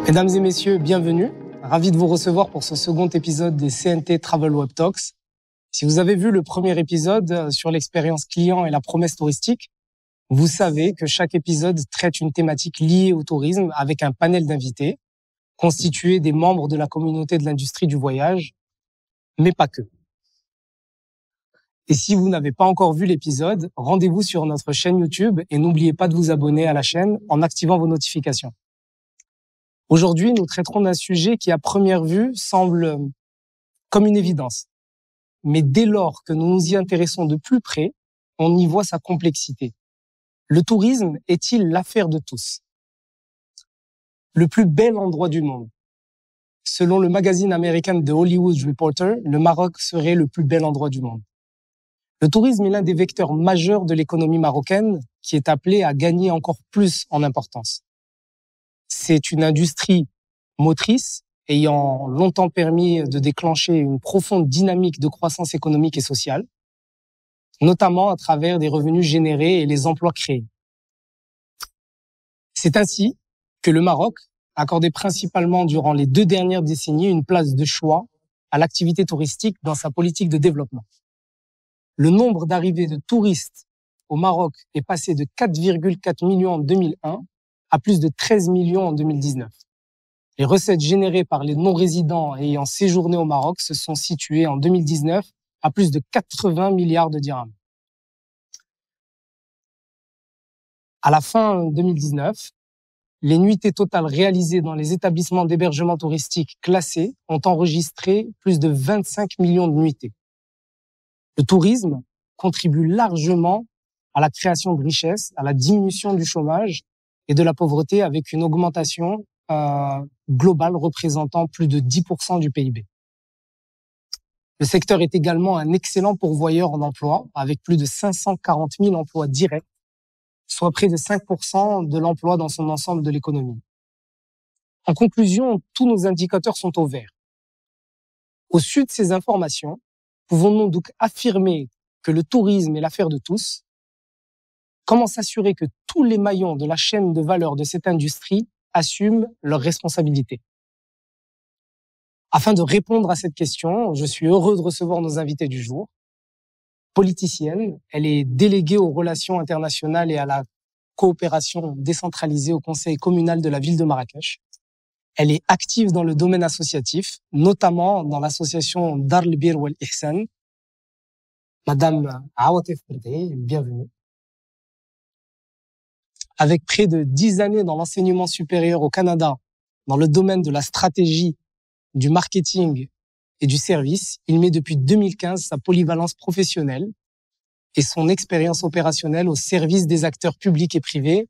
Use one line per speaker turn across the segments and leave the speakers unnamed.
Mesdames et messieurs, bienvenue. Ravi de vous recevoir pour ce second épisode des CNT Travel Web Talks. Si vous avez vu le premier épisode sur l'expérience client et la promesse touristique, vous savez que chaque épisode traite une thématique liée au tourisme avec un panel d'invités constitué des membres de la communauté de l'industrie du voyage, mais pas que. Et si vous n'avez pas encore vu l'épisode, rendez-vous sur notre chaîne YouTube et n'oubliez pas de vous abonner à la chaîne en activant vos notifications. Aujourd'hui, nous traiterons d'un sujet qui, à première vue, semble comme une évidence. Mais dès lors que nous nous y intéressons de plus près, on y voit sa complexité. Le tourisme est-il l'affaire de tous? Le plus bel endroit du monde. Selon le magazine américain The Hollywood Reporter, le Maroc serait le plus bel endroit du monde. Le tourisme est l'un des vecteurs majeurs de l'économie marocaine qui est appelé à gagner encore plus en importance. C'est une industrie motrice ayant longtemps permis de déclencher une profonde dynamique de croissance économique et sociale, notamment à travers des revenus générés et les emplois créés. C'est ainsi que le Maroc a accordé principalement durant les 2 dernières décennies une place de choix à l'activité touristique dans sa politique de développement. Le nombre d'arrivées de touristes au Maroc est passé de 4,4 millions en 2001 à plus de 13 millions en 2019. Les recettes générées par les non-résidents ayant séjourné au Maroc se sont situées en 2019 à plus de 80 milliards de dirhams. À la fin 2019, les nuitées totales réalisées dans les établissements d'hébergement touristique classés ont enregistré plus de 25 millions de nuitées. Le tourisme contribue largement à la création de richesses, à la diminution du chômage et de la pauvreté avec une augmentation globale représentant plus de 10% du PIB. Le secteur est également un excellent pourvoyeur en emploi avec plus de 540 000 emplois directs, soit près de 5% de l'emploi dans son ensemble de l'économie. En conclusion, tous nos indicateurs sont au vert. Au su de ces informations, pouvons-nous donc affirmer que le tourisme est l'affaire de tous? Comment s'assurer que tous les maillons de la chaîne de valeur de cette industrie assument leurs responsabilités? Afin de répondre à cette question, je suis heureux de recevoir nos invités du jour. Politicienne, elle est déléguée aux relations internationales et à la coopération décentralisée au conseil communal de la ville de Marrakech. Elle est active dans le domaine associatif, notamment dans l'association Dar el-Bir Wal Ihsan. Madame Awatif Berdei, bienvenue. Avec près de 10 années dans l'enseignement supérieur au Canada, dans le domaine de la stratégie, du marketing et du service, il met depuis 2015 sa polyvalence professionnelle et son expérience opérationnelle au service des acteurs publics et privés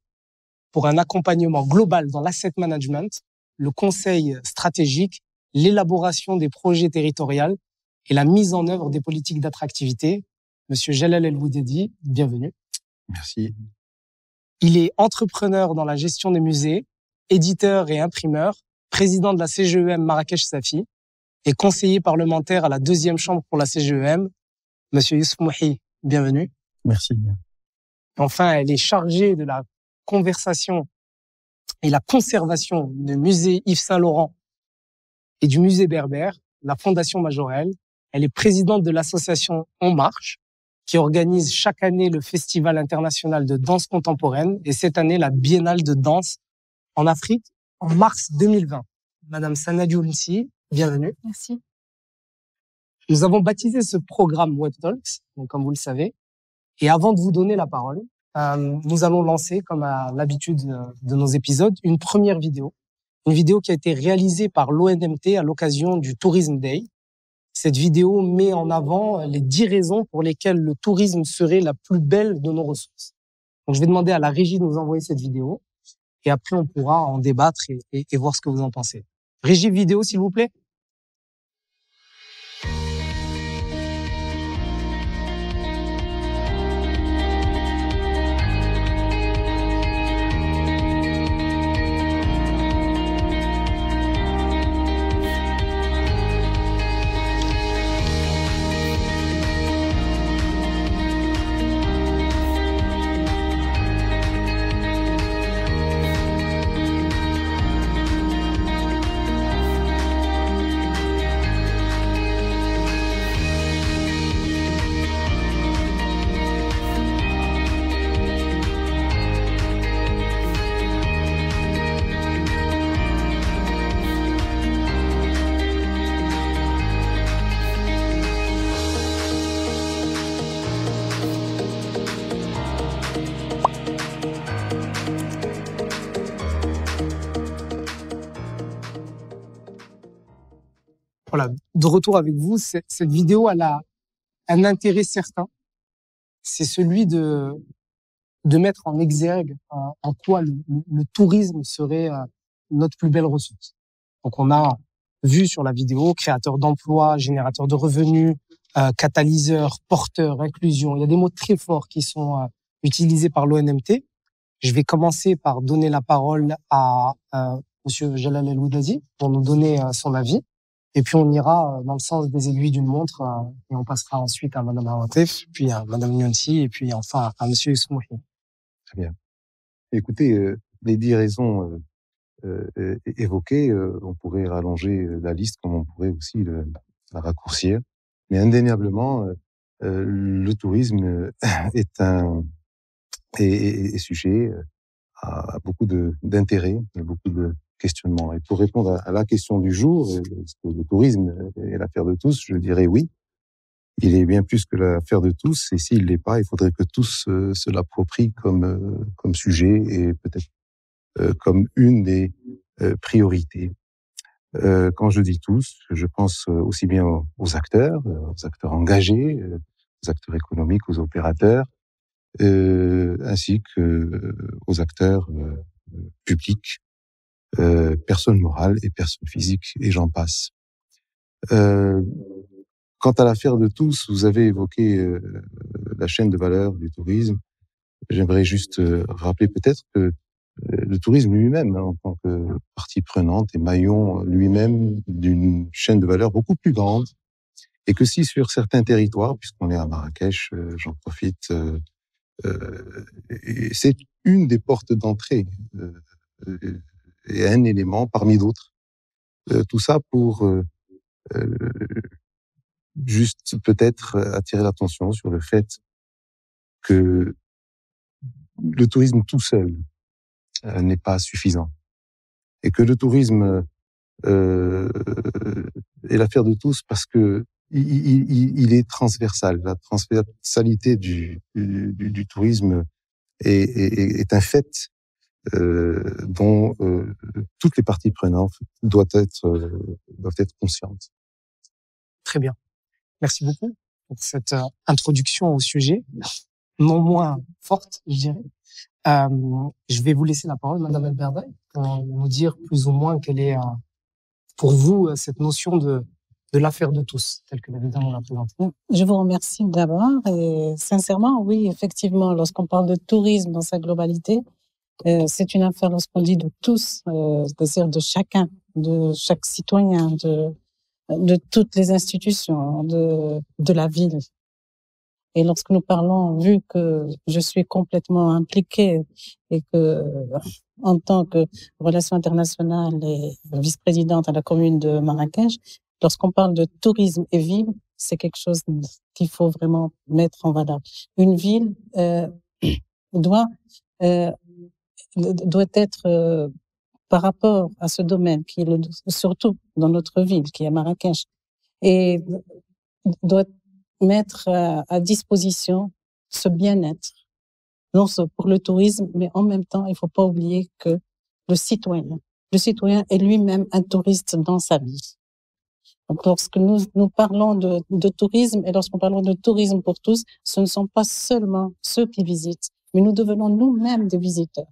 pour un accompagnement global dans l'asset management, le conseil stratégique, l'élaboration des projets territoriaux et la mise en œuvre des politiques d'attractivité. Monsieur Jalal El-Boudedi, bienvenue.
Merci.
Il est entrepreneur dans la gestion des musées, éditeur et imprimeur, président de la CGEM Marrakech Safi et conseiller parlementaire à la 2e chambre pour la CGEM. Monsieur Youssouf Mouhi, bienvenue.
Merci.
Enfin, elle est chargée de la conversation et la conservation du musée Yves Saint-Laurent et du musée Berbère, la Fondation Majorelle. Elle est présidente de l'association En Marche, qui organise chaque année le Festival international de danse contemporaine et cette année la Biennale de danse en Afrique en mars 2020. Madame Sana Diounsi, bienvenue.
Merci.
Nous avons baptisé ce programme Web Talks, donc comme vous le savez. Et avant de vous donner la parole, nous allons lancer, comme à l'habitude de nos épisodes, une première vidéo. Une vidéo qui a été réalisée par l'ONMT à l'occasion du Tourism Day. Cette vidéo met en avant les 10 raisons pour lesquelles le tourisme serait la plus belle de nos ressources. Donc, je vais demander à la régie de nous envoyer cette vidéo et après, on pourra en débattre et voir ce que vous en pensez. Régie vidéo, s'il vous plaît. Voilà, de retour avec vous, cette vidéo, elle a un intérêt certain. C'est celui de mettre en exergue en quoi le tourisme serait notre plus belle ressource. Donc, on a vu sur la vidéo créateur d'emplois, générateur de revenus, catalyseur, porteur, inclusion. Il y a des mots très forts qui sont utilisés par l'ONMT. Je vais commencer par donner la parole à Monsieur Jalal El-Oudazi pour nous donner son avis. Et puis, on ira dans le sens des aiguilles d'une montre et on passera ensuite à Madame Awatef, puis à Madame Nyonsi et puis enfin à Monsieur Ismouhi.
Très bien. Écoutez, les 10 raisons évoquées, on pourrait rallonger la liste comme on pourrait aussi la raccourcir. Mais indéniablement, le tourisme est sujet à beaucoup d'intérêt, beaucoup de questionnements. Et pour répondre à la question du jour, est-ce que le tourisme est l'affaire de tous, je dirais oui. Il est bien plus que l'affaire de tous, et s'il l'est pas, il faudrait que tous se l'approprient comme sujet et peut-être comme une des priorités. Quand je dis tous, je pense aussi bien aux acteurs engagés, aux acteurs économiques, aux opérateurs, ainsi que aux acteurs publics, personnes morales et personnes physiques, et j'en passe. Quant à l'affaire de tous, vous avez évoqué la chaîne de valeur du tourisme. J'aimerais juste rappeler peut-être que le tourisme lui-même, en tant que partie prenante et maillon lui-même d'une chaîne de valeur beaucoup plus grande, et que si sur certains territoires, puisqu'on est à Marrakech, j'en profite, et c'est une des portes d'entrée et un élément parmi d'autres. Tout ça pour juste peut-être attirer l'attention sur le fait que le tourisme tout seul n'est pas suffisant, et que le tourisme est l'affaire de tous parce que il est transversal. La transversalité du tourisme est un fait dont toutes les parties prenantes doivent être conscientes.
Très bien. Merci beaucoup pour cette introduction au sujet, non moins forte, je dirais. Je vais vous laisser la parole, Madame Elberdaï, pour nous dire plus ou moins quelle est, pour vous, cette notion de l'affaire de tous, telle que la vidéo l'a présentée.
Je vous remercie d'abord. Et sincèrement, oui, effectivement, lorsqu'on parle de tourisme dans sa globalité, c'est une affaire lorsqu'on dit de tous, c'est-à-dire de chacun, de chaque citoyen, de toutes les institutions, de la ville. Et lorsque nous parlons, vu que je suis complètement impliquée et que, en tant que relations internationales et vice-présidente à la commune de Marrakech, lorsqu'on parle de tourisme et ville, c'est quelque chose qu'il faut vraiment mettre en valeur. Une ville doit être par rapport à ce domaine qui est surtout dans notre ville, qui est Marrakech, et doit mettre à disposition ce bien-être, non seulement pour le tourisme, mais en même temps, il faut pas oublier que le citoyen est lui-même un touriste dans sa vie. Donc, lorsque nous parlons de tourisme, et lorsqu'on parle de tourisme pour tous, ce ne sont pas seulement ceux qui visitent, mais nous devenons nous-mêmes des visiteurs.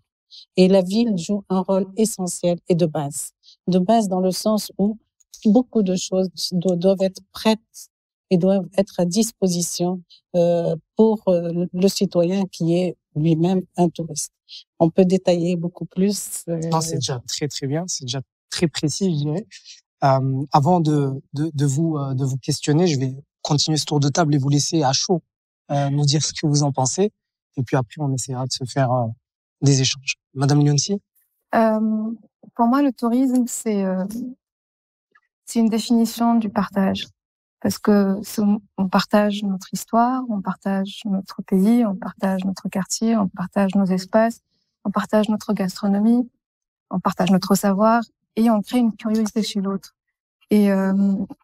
Et la ville joue un rôle essentiel et de base dans le sens où beaucoup de choses doivent être prêtes et doivent être à disposition pour le citoyen qui est lui-même un touriste. On peut détailler beaucoup plus.
Non, c'est déjà très très bien, c'est déjà très précis, je dirais. Avant de vous questionner, je vais continuer ce tour de table et vous laisser à chaud nous dire ce que vous en pensez. Et puis après, on essaiera de se faire des échanges. Madame Lyonsi.
Pour moi, le tourisme, c'est une définition du partage. Parce que on partage notre histoire, on partage notre pays, on partage notre quartier, on partage nos espaces, on partage notre gastronomie, on partage notre savoir et on crée une curiosité chez l'autre. Et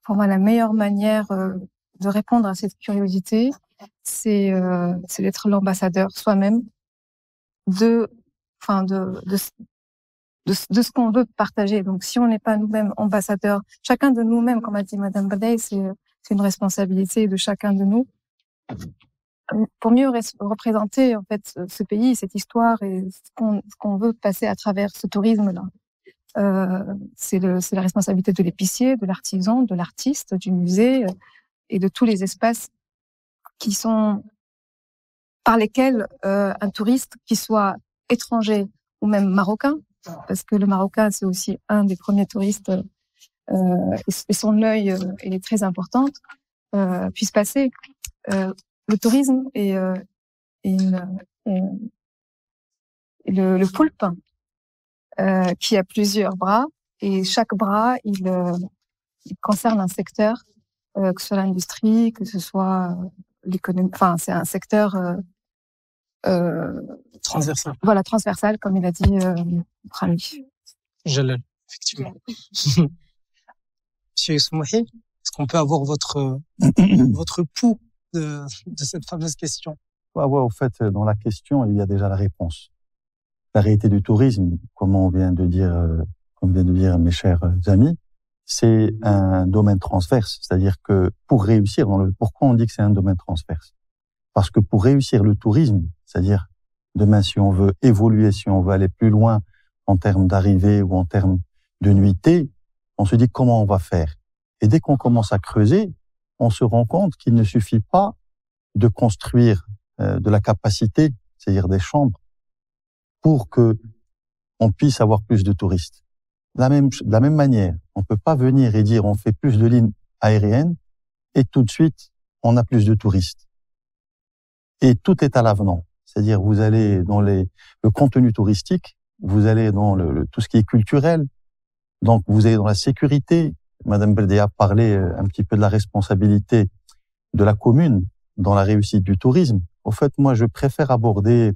pour moi, la meilleure manière de répondre à cette curiosité, c'est d'être l'ambassadeur soi-même de de ce qu'on veut partager. Donc, si on n'est pas nous-mêmes ambassadeurs, chacun de nous-mêmes, comme a dit Madame Badaï, c'est une responsabilité de chacun de nous pour mieux représenter en fait ce pays, cette histoire et ce qu'on veut passer à travers ce tourisme-là. C'est la responsabilité de l'épicier, de l'artisan, de l'artiste, du musée et de tous les espaces qui sont par lesquels un touriste, qui soit étranger ou même marocain, parce que le Marocain c'est aussi un des premiers touristes et son œil est très important, puisse passer. Le tourisme et le poulpe qui a plusieurs bras et chaque bras il concerne un secteur, que ce soit l'industrie, que ce soit l'économie. Enfin, c'est un secteur
Transversal.
Voilà, transversal, comme il a dit notre ami.
Jalal, effectivement. Monsieur Soumahi, est-ce qu'on peut avoir votre pouls de cette fameuse question?
Ouais, au fait, dans la question, il y a déjà la réponse. La réalité du tourisme, comme vient de dire mes chers amis, c'est un domaine transverse. C'est-à-dire que pour réussir pourquoi on dit que c'est un domaine transverse? Parce que pour réussir le tourisme, c'est-à-dire demain, si on veut évoluer, si on veut aller plus loin en termes d'arrivée ou en termes de nuitée, on se dit comment on va faire. Et dès qu'on commence à creuser, on se rend compte qu'il ne suffit pas de construire de la capacité, c'est-à-dire des chambres, pour que on puisse avoir plus de touristes. De la même manière, on peut pas venir et dire on fait plus de lignes aériennes et tout de suite on a plus de touristes. Et tout est à l'avenant. C'est-à-dire vous allez dans le contenu touristique, vous allez dans tout ce qui est culturel, donc vous allez dans la sécurité. Madame Badaï a parlé un petit peu de la responsabilité de la commune dans la réussite du tourisme. Au fait, moi, je préfère aborder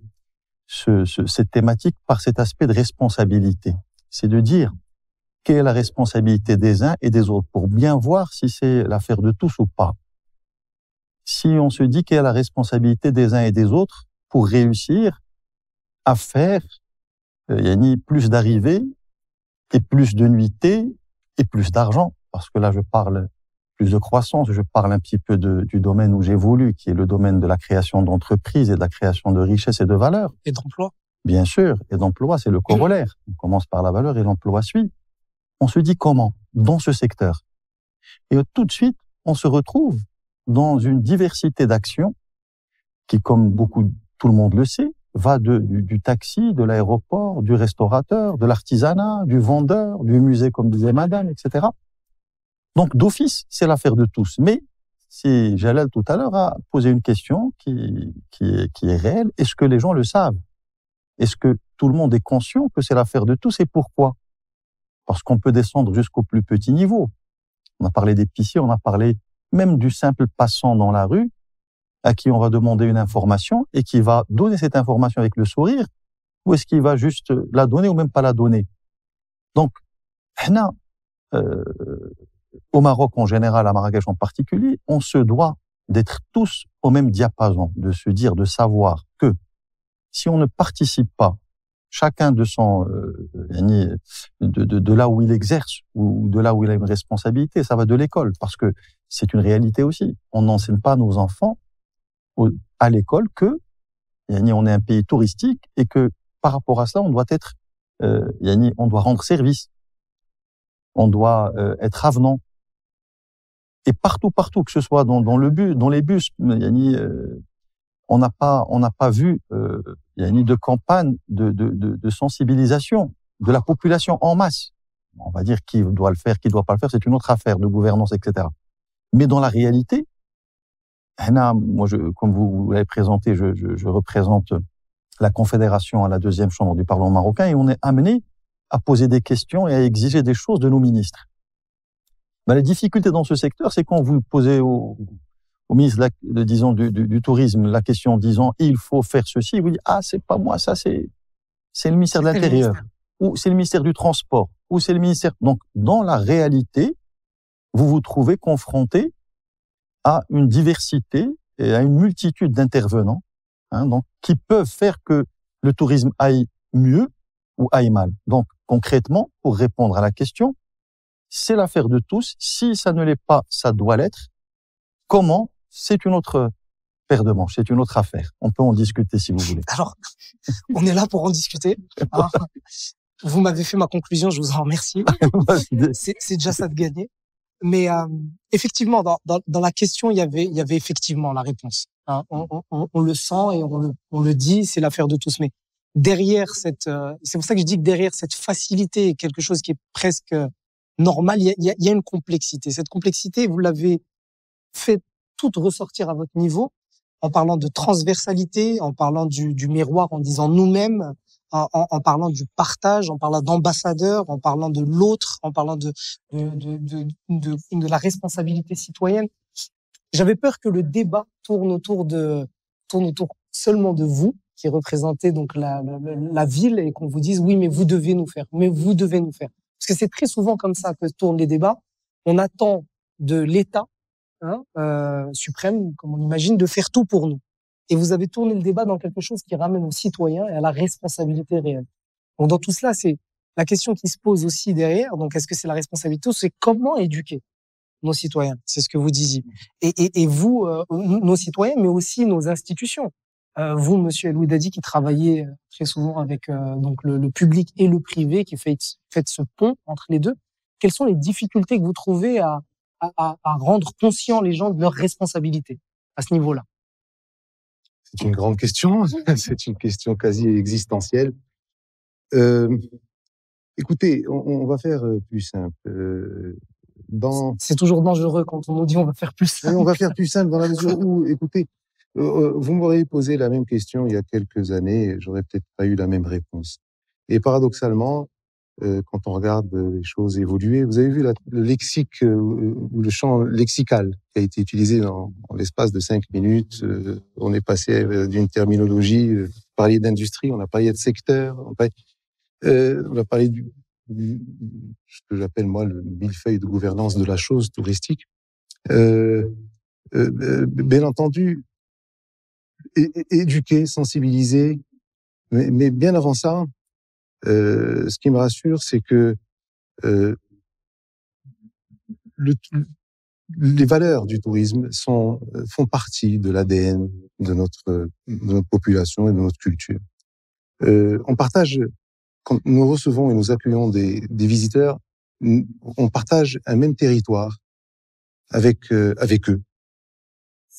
cette thématique par cet aspect de responsabilité. C'est de dire quelle est la responsabilité des uns et des autres pour bien voir si c'est l'affaire de tous ou pas. Si on se dit quelle est la responsabilité des uns et des autres pour réussir à faire plus d'arrivées et plus de nuitées et plus d'argent, parce que là je parle plus de croissance, je parle un petit peu du domaine où j'évolue, qui est le domaine de la création d'entreprises et de la création de richesses et de valeurs.
Et d'emploi.
Bien sûr, et d'emploi, c'est le corollaire. On commence par la valeur et l'emploi suit. On se dit comment dans ce secteur. Et tout de suite, on se retrouve dans une diversité d'actions qui, comme tout le monde le sait, va du taxi, de l'aéroport, du restaurateur, de l'artisanat, du vendeur, du musée, comme disait madame, etc. Donc, d'office, c'est l'affaire de tous. Mais, si Jalal tout à l'heure a posé une question qui est réelle, est-ce que les gens le savent? Est-ce que tout le monde est conscient que c'est l'affaire de tous et pourquoi? Parce qu'on peut descendre jusqu'au plus petit niveau. On a parlé d'épicier, on a parlé même du simple passant dans la rue à qui on va demander une information et qui va donner cette information avec le sourire, ou est-ce qu'il va juste la donner ou même pas la donner? Donc, au Maroc en général, à Marrakech en particulier, on se doit d'être tous au même diapason, de se dire, de savoir que si on ne participe pas, chacun de de là où il exerce ou de là où il a une responsabilité, ça va de l'école, parce que c'est une réalité aussi. On n'enseigne pas à nos enfants à l'école que on est un pays touristique et que par rapport à cela, on doit être, on doit rendre service, on doit être avenant. Et partout, que ce soit dans les bus, on n'a pas vu de campagne de sensibilisation de la population en masse. On va dire qui doit le faire, qui doit pas le faire, c'est une autre affaire de gouvernance, etc. Mais dans la réalité, moi, comme vous l'avez présenté, je représente la Confédération à la deuxième chambre du Parlement marocain et on est amené à poser des questions et à exiger des choses de nos ministres. La difficulté dans ce secteur, c'est quand vous posez au ministre, disons, du tourisme la question disant il faut faire ceci, vous dites c'est pas moi, ça c'est le ministère de l'Intérieur, ou c'est le ministère du Transport, ou c'est le ministère. Donc, dans la réalité, vous vous trouvez confronté à une diversité et à une multitude d'intervenants, donc qui peuvent faire que le tourisme aille mieux ou aille mal. Donc, concrètement, pour répondre à la question, c'est l'affaire de tous. Si ça ne l'est pas, ça doit l'être. Comment? C'est une autre paire de manches, c'est une autre affaire. On peut en discuter si vous voulez.
Alors, on est là pour en discuter. Hein. Vous m'avez fait ma conclusion, je vous en remercie. C'est déjà ça de gagner. Mais effectivement, dans la question, il y avait effectivement la réponse. Hein. On le sent et on le dit, c'est l'affaire de tous. Mais derrière c'est pour ça que je dis que derrière cette facilité, quelque chose qui est presque normal, il y a une complexité. Cette complexité, vous l'avez fait toute ressortir à votre niveau, en parlant de transversalité, en parlant du miroir, en disant nous-mêmes, en parlant du partage, en parlant d'ambassadeur, en parlant de l'autre, en parlant de la responsabilité citoyenne. J'avais peur que le débat tourne autour seulement de vous, qui représentez donc la ville, et qu'on vous dise oui, mais vous devez nous faire, Parce que c'est très souvent comme ça que tournent les débats. On attend de l'État, suprême, comme on imagine, de faire tout pour nous. Et vous avez tourné le débat dans quelque chose qui ramène aux citoyens et à la responsabilité réelle. Donc dans tout cela, c'est la question qui se pose aussi derrière. Donc est-ce que c'est la responsabilité ou c'est comment éduquer nos citoyens? C'est ce que vous disiez. Et vous, nos citoyens, mais aussi nos institutions. Vous, Monsieur Louis Dadi, qui travaillez très souvent avec donc le public et le privé, qui faites ce pont entre les deux. Quelles sont les difficultés que vous trouvez à rendre conscients les gens de leurs responsabilités à ce niveau-là?
C'est une grande question. C'est une question quasi existentielle. Écoutez, on va faire plus simple.
C'est toujours dangereux quand on nous dit on va faire plus simple.
On va faire plus simple dans la mesure où, écoutez, vous m'auriez posé la même question il y a quelques années, j'aurais peut-être pas eu la même réponse. Et paradoxalement, quand on regarde les choses évoluer, vous avez vu le lexique ou le champ lexical qui a été utilisé dans l'espace de 5 minutes. On est passé d'une terminologie, parler d'industrie, on a parlé de secteur, on a parlé ce que j'appelle moi le millefeuille de gouvernance de la chose touristique. Bien entendu, éduquer, sensibiliser, mais bien avant ça, ce qui me rassure, c'est que les valeurs du tourisme font partie de l'ADN de notre population et de notre culture. On partage, quand nous recevons et nous accueillons des visiteurs, on partage un même territoire avec eux.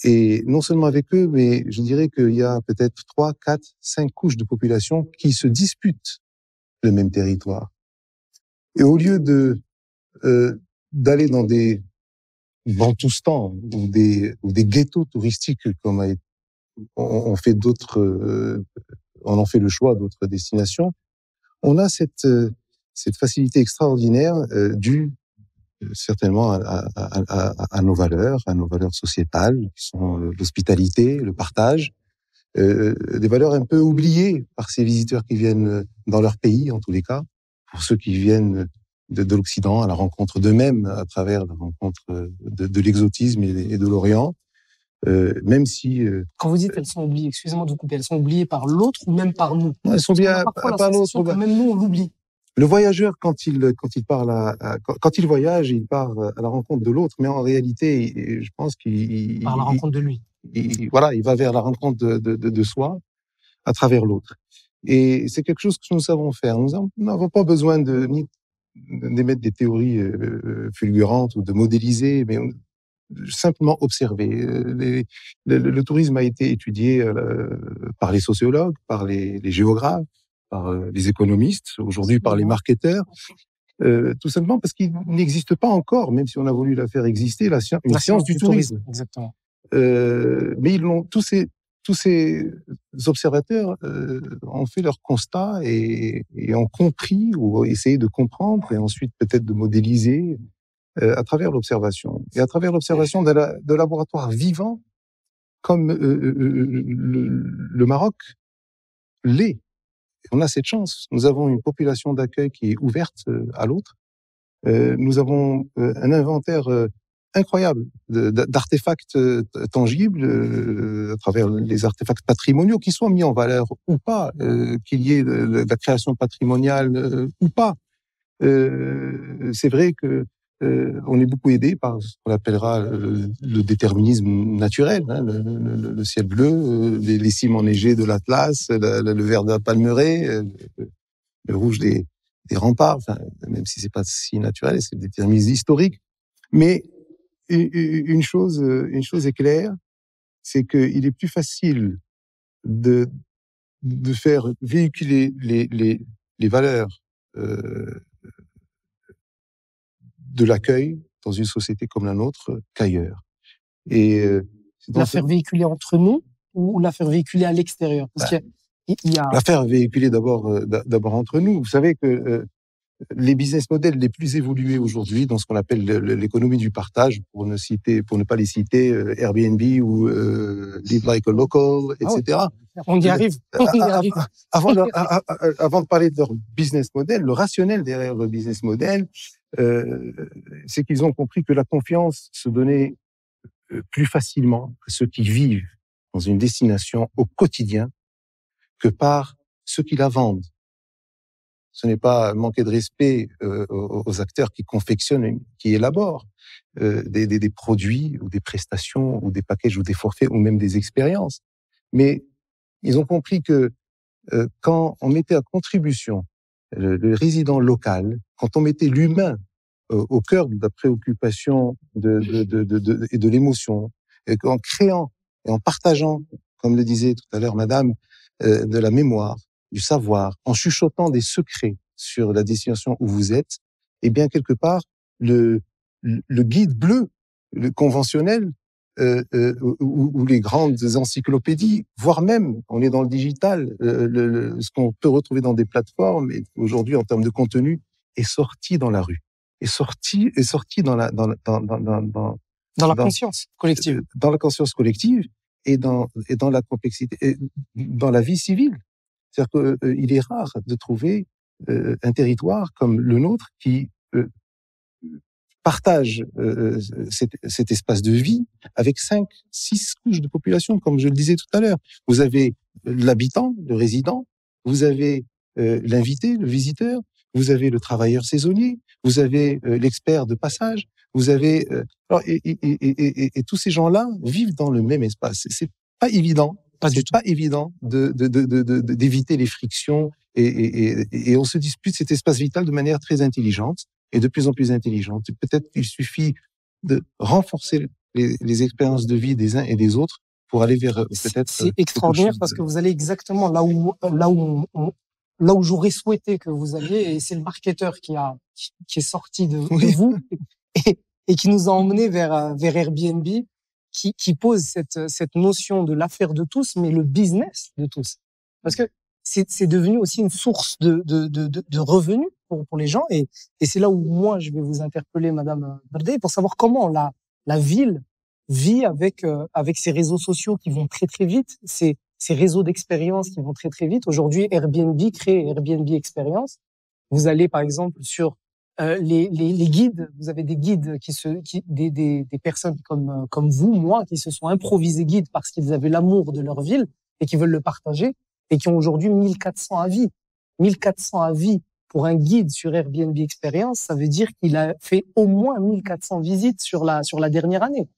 Et non seulement avec eux, mais je dirais qu'il y a peut-être 3, 4, 5 couches de population qui se disputent le même territoire. Et au lieu d'aller dans des bantoustans ou des ghettos touristiques comme on en fait le choix d'autres destinations, on a cette facilité extraordinaire due certainement à nos valeurs sociétales qui sont l'hospitalité, le partage, des valeurs un peu oubliées par ces visiteurs qui viennent dans leur pays, en tous les cas, pour ceux qui viennent de l'Occident à la rencontre d'eux-mêmes à travers la rencontre de l'exotisme et de l'Orient, même si...
Quand vous dites elles sont oubliées, excusez-moi de vous couper, elles sont oubliées par l'autre ou même par nous?
Elles sont oubliées par l'autre.
Même nous, on l'oublie.
Le voyageur, quand il voyage, il part à la rencontre de l'autre, mais en réalité, je pense qu'il...
Par la rencontre de lui.
Il va vers la rencontre de soi à travers l'autre. Et c'est quelque chose que nous savons faire. Nous n'avons pas besoin d'émettre des théories fulgurantes ou de modéliser, mais simplement observer. Le tourisme a été étudié par les sociologues, par les géographes, par les économistes, aujourd'hui par les marketeurs, tout simplement parce qu'il n'existe pas encore, même si on a voulu la faire exister, une science du tourisme.
Exactement.
Mais tous ces observateurs ont fait leur constat et ont compris ou essayé de comprendre et ensuite peut-être de modéliser à travers l'observation. Et à travers l'observation de laboratoires vivants comme le Maroc l'est. On a cette chance. Nous avons une population d'accueil qui est ouverte à l'autre. Nous avons un inventaire incroyable d'artefacts tangibles à travers les artefacts patrimoniaux qui soient mis en valeur ou pas, qu'il y ait de la création patrimoniale ou pas. C'est vrai que on est beaucoup aidé par ce qu'on appellera le déterminisme naturel, hein, le ciel bleu, les cimes enneigées de l'Atlas, le vert de la Palmeraie, le rouge des remparts, enfin, même si c'est pas si naturel, c'est le déterminisme historique. Mais une chose est claire, c'est qu'il est plus facile de faire véhiculer les valeurs de l'accueil dans une société comme la nôtre qu'ailleurs. Et
la faire véhiculer entre nous ou la faire véhiculer à l'extérieur, parce qu'il y a...
La faire véhiculer d'abord entre nous. Vous savez que les business models les plus évolués aujourd'hui dans ce qu'on appelle l'économie du partage, pour ne pas les citer, Airbnb ou Live Like a Local, etc.
On y arrive.
Avant de parler de leur business model, le rationnel derrière leur business model, c'est qu'ils ont compris que la confiance se donnait plus facilement à ceux qui vivent dans une destination au quotidien que par ceux qui la vendent. Ce n'est pas manquer de respect aux acteurs qui confectionnent, qui élaborent des produits ou des prestations ou des packages ou des forfaits ou même des expériences. Mais ils ont compris que quand on mettait à contribution le résident local, quand on mettait l'humain au cœur de la préoccupation et de l'émotion, et en créant et en partageant, comme le disait tout à l'heure Madame, de la mémoire, du savoir, en chuchotant des secrets sur la destination où vous êtes, eh bien quelque part le guide bleu, le conventionnel, ou les grandes encyclopédies, voire même, on est dans le digital, ce qu'on peut retrouver dans des plateformes, et aujourd'hui en termes de contenu, est sorti dans la rue, est sorti dans la
conscience collective,
dans la conscience collective et dans la complexité, et dans la vie civile. C'est-à-dire qu'il est rare de trouver un territoire comme le nôtre qui partage cet espace de vie avec 5, 6 couches de population, comme je le disais tout à l'heure. Vous avez l'habitant, le résident, vous avez l'invité, le visiteur, vous avez le travailleur saisonnier, vous avez l'expert de passage, vous avez et tous ces gens-là vivent dans le même espace. C'est pas évident. C'est pas évident d'éviter les frictions et on se dispute cet espace vital de manière très intelligente et de plus en plus intelligente. Peut-être qu'il suffit de renforcer les expériences de vie des uns et des autres pour aller vers peut-être...
C'est extraordinaire parce que vous allez exactement là où j'aurais souhaité que vous alliez, et c'est le marketeur qui est sorti de vous et qui nous a emmenés vers Airbnb, qui pose cette notion de l'affaire de tous, mais le business de tous. Parce que c'est devenu aussi une source de revenus pour les gens, et c'est là où moi je vais vous interpeller, Madame Berdé, pour savoir comment la ville vit avec ces réseaux sociaux qui vont très très vite, ces réseaux d'expérience qui vont très très vite. Aujourd'hui, Airbnb crée Airbnb Experience. Vous allez par exemple sur les guides, vous avez des guides des personnes comme vous, moi, qui se sont improvisés guides parce qu'ils avaient l'amour de leur ville et qui veulent le partager, et qui ont aujourd'hui 1400 avis. 1400 avis pour un guide sur Airbnb Experience, ça veut dire qu'il a fait au moins 1400 visites sur la dernière année.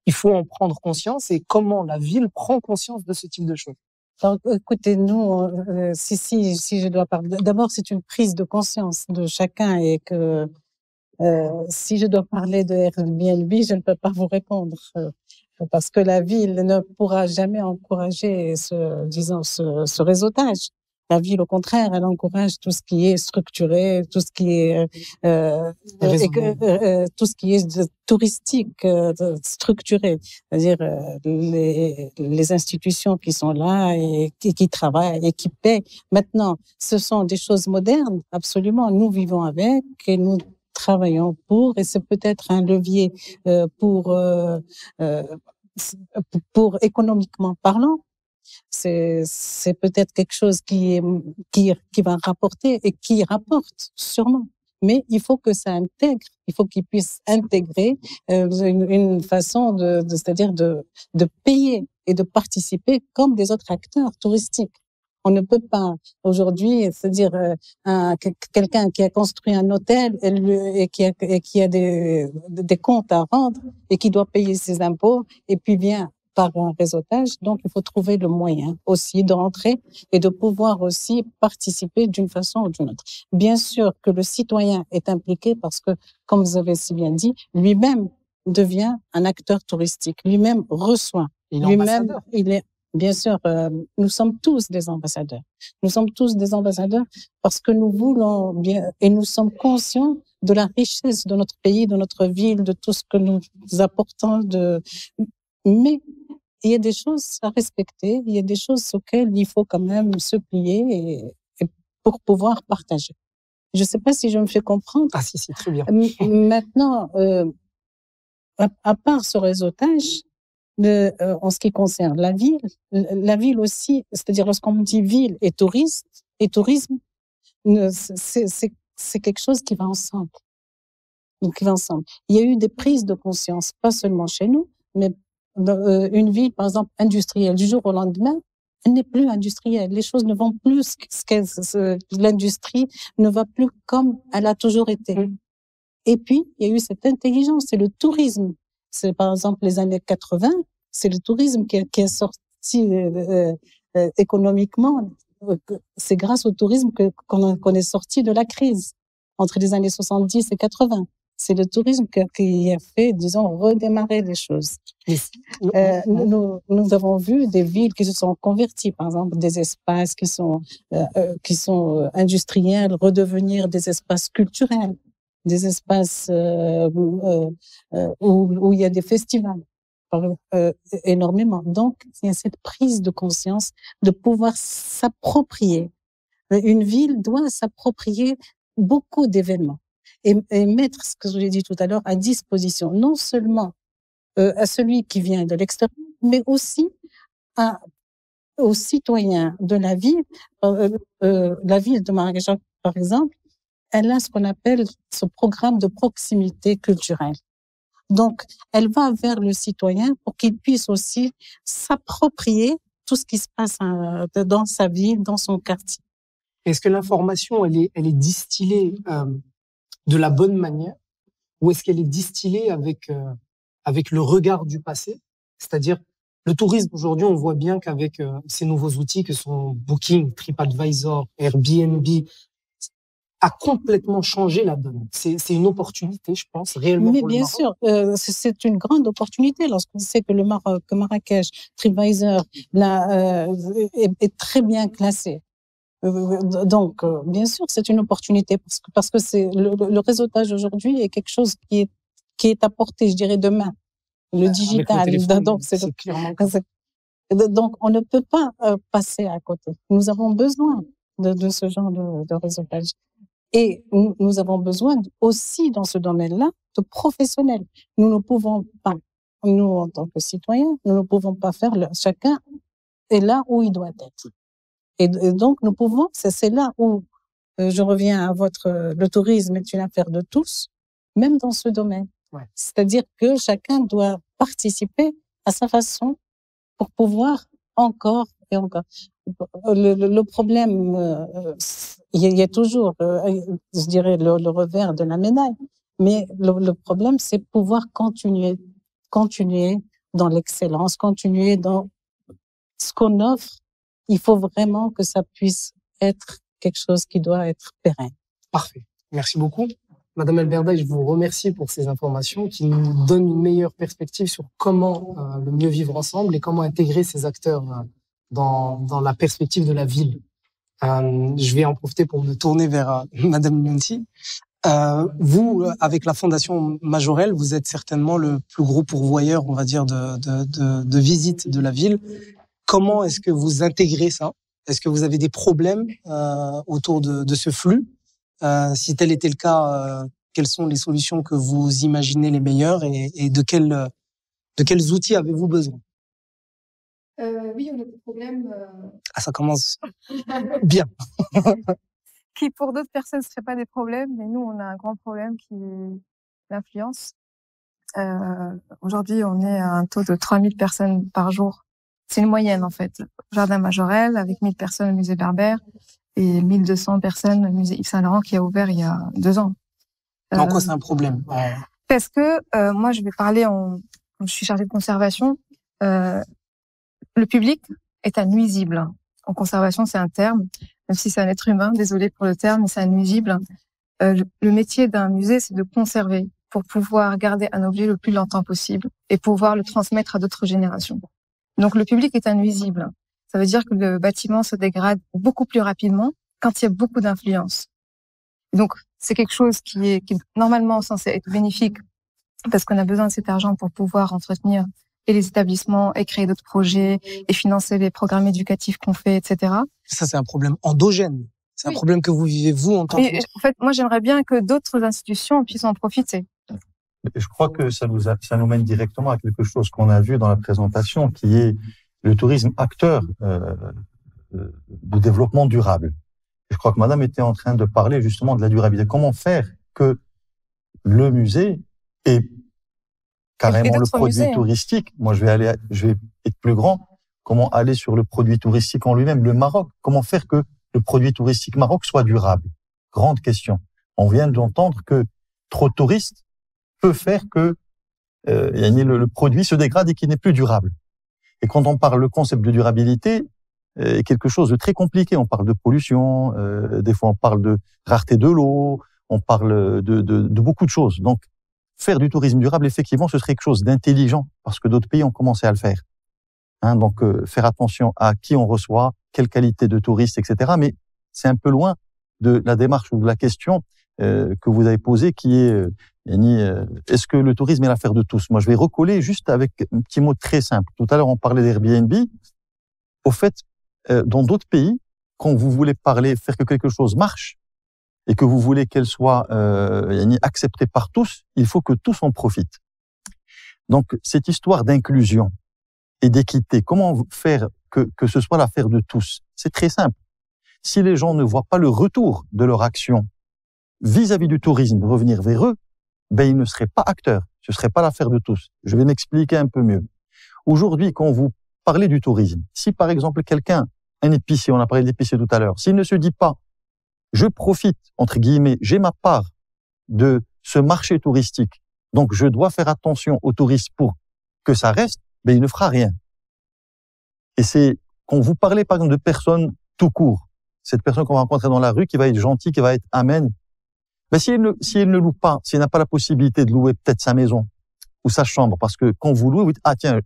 Il faut en prendre conscience, et comment la ville prend conscience de ce type de choses.
Alors, écoutez, nous, si je dois parler, d'abord, c'est une prise de conscience de chacun, et que si je dois parler de Airbnb, je ne peux pas vous répondre, parce que la ville ne pourra jamais encourager ce réseautage. La ville, au contraire, elle encourage tout ce qui est structuré, tout ce qui est tout ce qui est touristique, structuré, c'est-à-dire les institutions qui sont là et qui travaillent et qui paient. Maintenant, ce sont des choses modernes, absolument. Nous vivons avec et nous travaillons pour, et c'est peut-être un levier pour économiquement parlant. C'est peut-être quelque chose qui va rapporter et qui rapporte sûrement. mais il faut que ça intègre, il faut qu'ils puissent intégrer une façon c'est-à-dire de payer et de participer comme des autres acteurs touristiques. On ne peut pas aujourd'hui, c'est-à-dire quelqu'un qui a construit un hôtel et qui a des comptes à rendre et qui doit payer ses impôts et puis vient par un réseautage. Donc, il faut trouver le moyen aussi de rentrer et de pouvoir aussi participer d'une façon ou d'une autre. Bien sûr que le citoyen est impliqué parce que, comme vous avez si bien dit, lui-même devient un acteur touristique, lui-même reçoit, lui-même il est. Bien sûr, nous sommes tous des ambassadeurs. Nous sommes tous des ambassadeurs parce que nous voulons bien et nous sommes conscients de la richesse de notre pays, de notre ville, de tout ce que nous apportons. Mais il y a des choses à respecter, il y a des choses auxquelles il faut quand même se plier et pour pouvoir partager. Je ne sais pas si je me fais comprendre.
Ah si, très bien.
Maintenant, à part ce réseautage, en ce qui concerne la ville aussi, c'est-à-dire lorsqu'on dit ville et tourisme, c'est quelque chose qui va ensemble. Donc, qui va ensemble. Il y a eu des prises de conscience, pas seulement chez nous, mais dans une ville, par exemple, industrielle, du jour au lendemain, elle n'est plus industrielle. Les choses ne vont plus, l'industrie ne va plus comme elle a toujours été. Et puis, il y a eu cette intelligence, c'est le tourisme. C'est par exemple les années 80, c'est le tourisme qui est sorti économiquement. C'est grâce au tourisme qu'on est sorti de la crise entre les années 70 et 80. C'est le tourisme qui a fait, disons, redémarrer les choses. Nous avons vu des villes qui se sont converties, par exemple, des espaces qui sont industriels redevenir des espaces culturels, des espaces où il y a des festivals. Énormément. Donc, il y a cette prise de conscience de pouvoir s'approprier. Une ville doit s'approprier beaucoup d'événements et mettre ce que je l'ai dit tout à l'heure à disposition, non seulement à celui qui vient de l'extérieur, mais aussi aux citoyens de la ville. La ville de Marrakech, par exemple, elle a ce qu'on appelle ce programme de proximité culturelle. Donc, elle va vers le citoyen pour qu'il puisse aussi s'approprier tout ce qui se passe dans sa ville, dans son quartier.
Est-ce que l'information, elle est distillée de la bonne manière, ou est-ce qu'elle est distillée avec le regard du passé? C'est-à-dire, le tourisme aujourd'hui, on voit bien qu'avec ces nouveaux outils que sont Booking, TripAdvisor, Airbnb, a complètement changé la donne. C'est une opportunité, je pense, réellement.
Mais
pour le
bien
Maroc.
sûr, c'est une grande opportunité lorsqu'on sait que le Maroc, que Marrakech, TripAdvisor, est très bien classé. Donc, bien sûr, c'est une opportunité parce que c'est le réseautage aujourd'hui est quelque chose qui est à portée, je dirais, demain. Le digital. Donc, c'est clairement. Donc, on ne peut pas passer à côté. Nous avons besoin de ce genre de réseautage. Et nous avons besoin aussi dans ce domaine-là de professionnels. Nous ne pouvons pas, nous en tant que citoyens, nous ne pouvons pas faire chacun est là où il doit être. Et donc nous pouvons, c'est là où je reviens à le tourisme est une affaire de tous, même dans ce domaine.
Ouais.
C'est-à-dire que chacun doit participer à sa façon pour pouvoir encore et encore. Le problème, il y a toujours, je dirais, le revers de la médaille. Mais le problème, c'est pouvoir continuer dans l'excellence, continuer dans ce qu'on offre. Il faut vraiment que ça puisse être quelque chose qui doit être pérenne.
Parfait. Merci beaucoup. Madame Elberda, je vous remercie pour ces informations qui nous donnent une meilleure perspective sur comment le mieux vivre ensemble et comment intégrer ces acteurs dans la perspective de la ville. Je vais en profiter pour me tourner vers Madame Lunti. Vous, avec la Fondation Majorelle, vous êtes certainement le plus gros pourvoyeur, on va dire, de visites de la ville. Comment est-ce que vous intégrez ça? Est-ce que vous avez des problèmes autour de ce flux? Si tel était le cas, quelles sont les solutions que vous imaginez les meilleures et de quels outils avez-vous besoin?
Oui, on a des problèmes.
Ah, ça commence bien.
qui pour d'autres personnes ne seraient pas des problèmes, mais nous, on a un grand problème qui est l'influence. Aujourd'hui, on est à un taux de 3000 personnes par jour. C'est une moyenne, en fait. Jardin Majorelle, avec 1000 personnes au musée Berbère et 1200 personnes au musée Yves Saint Laurent qui a ouvert il y a 2 ans.
En quoi c'est un problème?
Parce que moi, je vais parler je suis chargée de conservation. Le public est un nuisible. En conservation, c'est un terme, même si c'est un être humain, désolé pour le terme, mais c'est un nuisible. Le métier d'un musée, c'est de conserver pour pouvoir garder un objet le plus longtemps possible et pouvoir le transmettre à d'autres générations. Donc, le public est un nuisible. Ça veut dire que le bâtiment se dégrade beaucoup plus rapidement quand il y a beaucoup d'influence. Donc, c'est quelque chose qui est normalement censé être bénéfique parce qu'on a besoin de cet argent pour pouvoir entretenir et les établissements et créer d'autres projets et financer les programmes éducatifs qu'on fait, etc.
Ça, c'est un problème endogène. C'est un problème que vous vivez, vous, en tant que...
En fait, moi, j'aimerais bien que d'autres institutions puissent en profiter.
Je crois que ça nous mène directement à quelque chose qu'on a vu dans la présentation, qui est le tourisme acteur de développement durable. Je crois que Madame était en train de parler justement de la durabilité. Comment faire que le musée et carrément le produit touristique, moi je vais être plus grand, comment aller sur le produit touristique en lui-même, le Maroc, comment faire que le produit touristique Maroc soit durable? Grande question. On vient d'entendre que trop de touristes peut faire que le produit se dégrade et qu'il n'est plus durable. Et quand on parle le concept de durabilité, quelque chose de très compliqué. On parle de pollution, des fois on parle de rareté de l'eau, on parle de beaucoup de choses. Donc, faire du tourisme durable, effectivement, ce serait quelque chose d'intelligent, parce que d'autres pays ont commencé à le faire. Donc, faire attention à qui on reçoit, quelle qualité de touristes, etc. Mais c'est un peu loin de la démarche ou de la question que vous avez posée, qui est est-ce que le tourisme est l'affaire de tous? Moi, je vais recoller juste avec un petit mot très simple. Tout à l'heure, on parlait d'Airbnb. Au fait, dans d'autres pays, quand vous voulez faire que quelque chose marche et que vous voulez qu'elle soit acceptée par tous, il faut que tous en profitent. Donc, cette histoire d'inclusion et d'équité, comment faire que ce soit l'affaire de tous? C'est très simple. Si les gens ne voient pas le retour de leur action vis-à-vis du tourisme revenir vers eux, ben ils ne seraient pas acteurs. Ce serait pas l'affaire de tous. Je vais m'expliquer un peu mieux. Aujourd'hui, quand vous parlez du tourisme, si par exemple quelqu'un, un épicier, on a parlé d'épicier tout à l'heure, s'il ne se dit pas, je profite, entre guillemets, j'ai ma part de ce marché touristique, donc je dois faire attention aux touristes pour que ça reste, ben il ne fera rien. Et c'est, quand vous parlez par exemple de personnes tout court, cette personne qu'on va rencontrer dans la rue, qui va être gentille, qui va être amène, ben si elle ne loue pas, si elle n'a pas la possibilité de louer peut-être sa maison ou sa chambre, parce que quand vous louez, vous dites, ah tiens,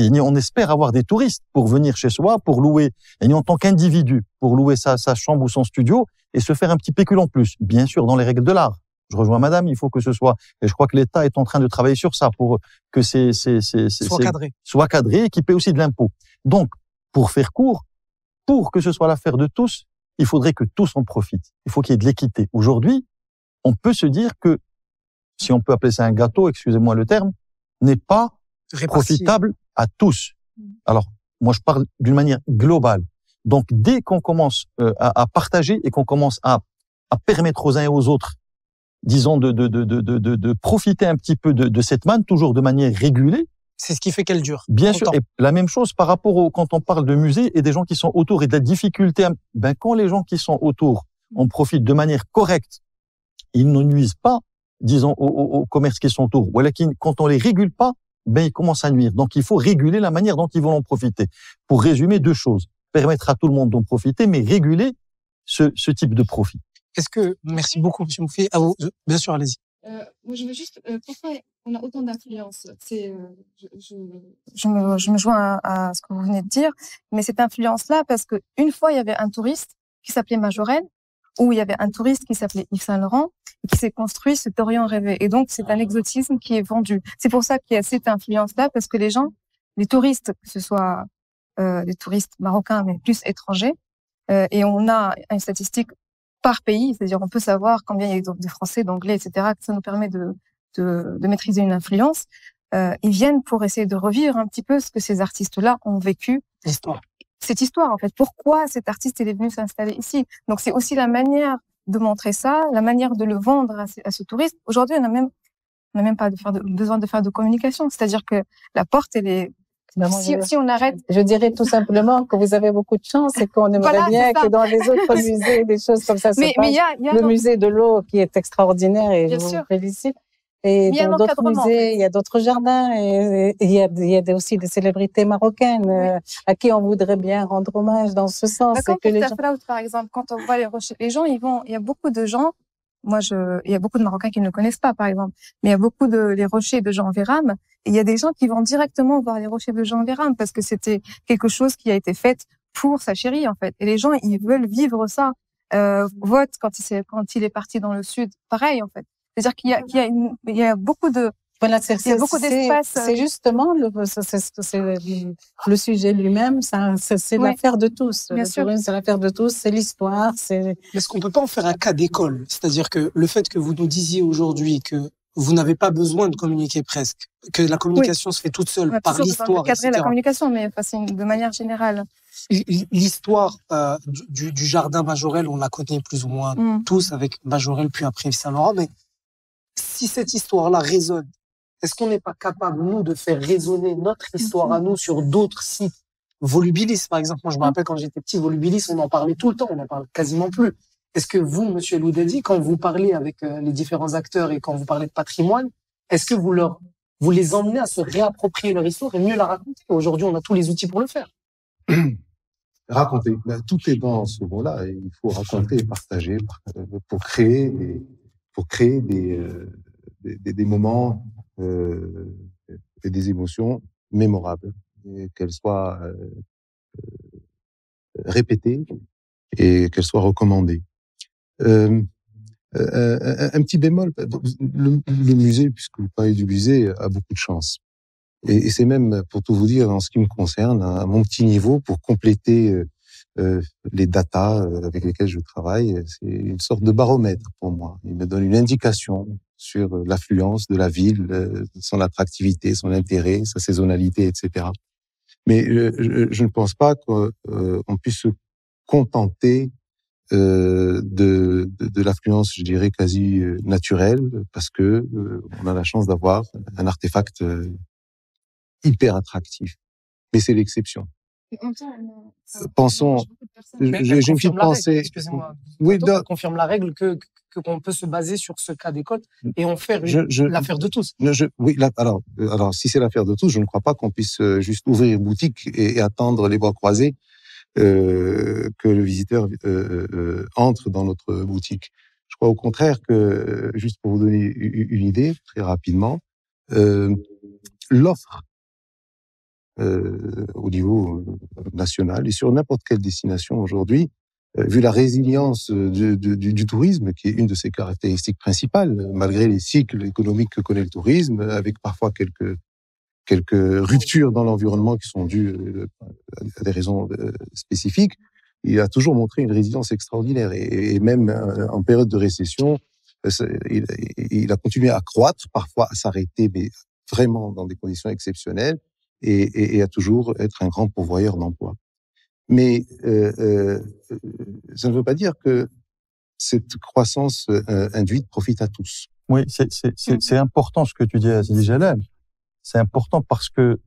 on espère avoir des touristes pour venir chez soi, pour louer, et en tant qu'individu, pour louer sa chambre ou son studio et se faire un petit pécule en plus. Bien sûr, dans les règles de l'art. Je rejoins Madame, il faut que ce soit, et je crois que l'État est en train de travailler sur ça pour que soit cadré et qu'il paie aussi de l'impôt. Donc, pour faire court, pour que ce soit l'affaire de tous, il faudrait que tous en profitent. Il faut qu'il y ait de l'équité. Aujourd'hui, on peut se dire que, si on peut appeler ça un gâteau, excusez-moi le terme, n'est pas profitable à tous. Alors, moi, je parle d'une manière globale. Donc, dès qu'on commence à partager et qu'on commence à permettre aux uns et aux autres, disons, de profiter un petit peu de cette manne, toujours de manière régulée.
C'est ce qui fait qu'elle dure.
Bien sûr. Et la même chose par rapport quand on parle de musée et des gens qui sont autour et de la difficulté. Quand les gens qui sont autour en profitent de manière correcte, ils ne nuisent pas, disons, aux commerces qui sont autour. Ou alors, quand on les régule pas, ils commencent à nuire. Donc, il faut réguler la manière dont ils vont en profiter. Pour résumer, 2 choses. Permettre à tout le monde d'en profiter, mais réguler ce type de profit.
Merci beaucoup, M. Mouffi. À vous. Bien sûr, allez-y.
Moi, je veux juste, pourquoi on a autant d'influence? Je me joins à ce que vous venez de dire, mais cette influence-là, parce que une fois, il y avait un touriste qui s'appelait Majorelle, où il y avait un touriste qui s'appelait Yves Saint Laurent, et qui s'est construit cet Orient rêvé. Et donc, c'est un exotisme qui est vendu. C'est pour ça qu'il y a cette influence-là, parce que les gens, les touristes, que ce soit des touristes marocains, mais plus étrangers, et on a une statistique par pays, c'est-à-dire on peut savoir combien il y a de Français, d'Anglais, etc., que ça nous permet de maîtriser une influence. Ils viennent pour essayer de revivre un petit peu ce que ces artistes-là ont vécu.
L'histoire.
cette histoire, en fait. Pourquoi cet artiste est venu s'installer ici? Donc, c'est aussi la manière de montrer ça, la manière de le vendre à ce touriste. Aujourd'hui, on n'a même pas besoin de faire de communication. C'est-à-dire que la porte, elle est, si on arrête.
Je dirais tout simplement que vous avez beaucoup de chance et qu'on aimerait bien que dans les autres musées, des choses comme ça se passent.
Mais il y a
le musée de l'eau qui est extraordinaire et
bien
je
sûr.
vous félicite. Et dans d'autres musées, il y a d'autres jardins et il y a aussi des célébrités marocaines à qui on voudrait bien rendre hommage dans ce sens.
Comme pour Taflaout, par exemple, quand on voit les rochers, les gens, il y a beaucoup de gens, il y a beaucoup de Marocains qui ne le connaissent pas, par exemple, mais il y a beaucoup les rochers de Jean Véram, et il y a des gens qui vont directement voir les rochers de Jean Véram parce que c'était quelque chose qui a été fait pour sa chérie, en fait. Et les gens, ils veulent vivre ça. Vote, quand il est parti dans le sud, pareil, en fait. C'est-à-dire qu'il y a beaucoup de,
voilà,
il y a beaucoup d'espace.
C'est justement le sujet lui-même, c'est l'affaire de tous.
Bien sûr.
C'est l'affaire de tous, c'est l'histoire, c'est.
Est-ce qu'on peut pas en faire un cas d'école? C'est-à-dire que le fait que vous nous disiez aujourd'hui que vous n'avez pas besoin de communiquer presque, que la communication se fait toute seule par l'histoire,
cadrer la communication, mais de manière générale.
L'histoire du jardin Majorelle, on la connaît plus ou moins tous avec Majorelle puis après Yves Saint-Laurent, mais si cette histoire-là résonne, est-ce qu'on n'est pas capable, nous, de faire résonner notre histoire à nous sur d'autres sites? Volubilis, par exemple. Moi, je me rappelle quand j'étais petit, Volubilis, on en parlait tout le temps, on n'en parle quasiment plus. Est-ce que vous, monsieur Loudedi, quand vous parlez avec les différents acteurs et quand vous parlez de patrimoine, est-ce que vous les emmenez à se réapproprier leur histoire et mieux la raconter? Aujourd'hui, on a tous les outils pour le faire.
Raconter. Tout est dans ce mot-là. Il faut raconter et partager pour créer des moments et des émotions mémorables, et qu'elles soient répétées et qu'elles soient recommandées. Un petit bémol, le musée, puisque vous parlez du musée, a beaucoup de chance. Et c'est même, pour tout vous dire, en ce qui me concerne, à mon petit niveau, pour compléter les datas avec lesquelles je travaille, c'est une sorte de baromètre pour moi. Il me donne une indication sur l'affluence de la ville, son attractivité, son intérêt, sa saisonnalité, etc. Mais je ne pense pas qu'on puisse se contenter de l'affluence, je dirais, quasi naturelle, parce que on a la chance d'avoir un artefact hyper attractif. Mais c'est l'exception. Pensons, j'ai une petite pensée.
Excusez-moi. Oui, confirme la règle qu'on peut se baser sur ce cas d'école et en faire l'affaire de tous.
Alors, si c'est l'affaire de tous, je ne crois pas qu'on puisse juste ouvrir une boutique et attendre les bras croisés que le visiteur entre dans notre boutique. Je crois au contraire que, juste pour vous donner une idée, très rapidement, l'offre au niveau national et sur n'importe quelle destination aujourd'hui, vu la résilience du tourisme, qui est une de ses caractéristiques principales, malgré les cycles économiques que connaît le tourisme, avec parfois quelques ruptures dans l'environnement qui sont dues à des raisons spécifiques, il a toujours montré une résilience extraordinaire. Et même en période de récession, il a continué à croître, parfois à s'arrêter, mais vraiment dans des conditions exceptionnelles, et à toujours être un grand pourvoyeur d'emplois. Mais ça ne veut pas dire que cette croissance induite profite à tous.
Oui, c'est important ce que tu dis, Sidi Jalal. C'est important parce que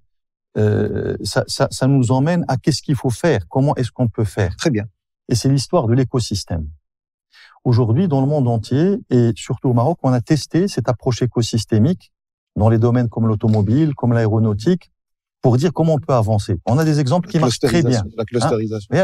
ça nous emmène à qu'est-ce qu'il faut faire, comment est-ce qu'on peut faire.
Très bien.
Et c'est l'histoire de l'écosystème. Aujourd'hui, dans le monde entier, et surtout au Maroc, on a testé cette approche écosystémique dans les domaines comme l'automobile, comme l'aéronautique, pour dire comment on peut avancer. On a des exemples qui marchent très bien.
La clusterisation.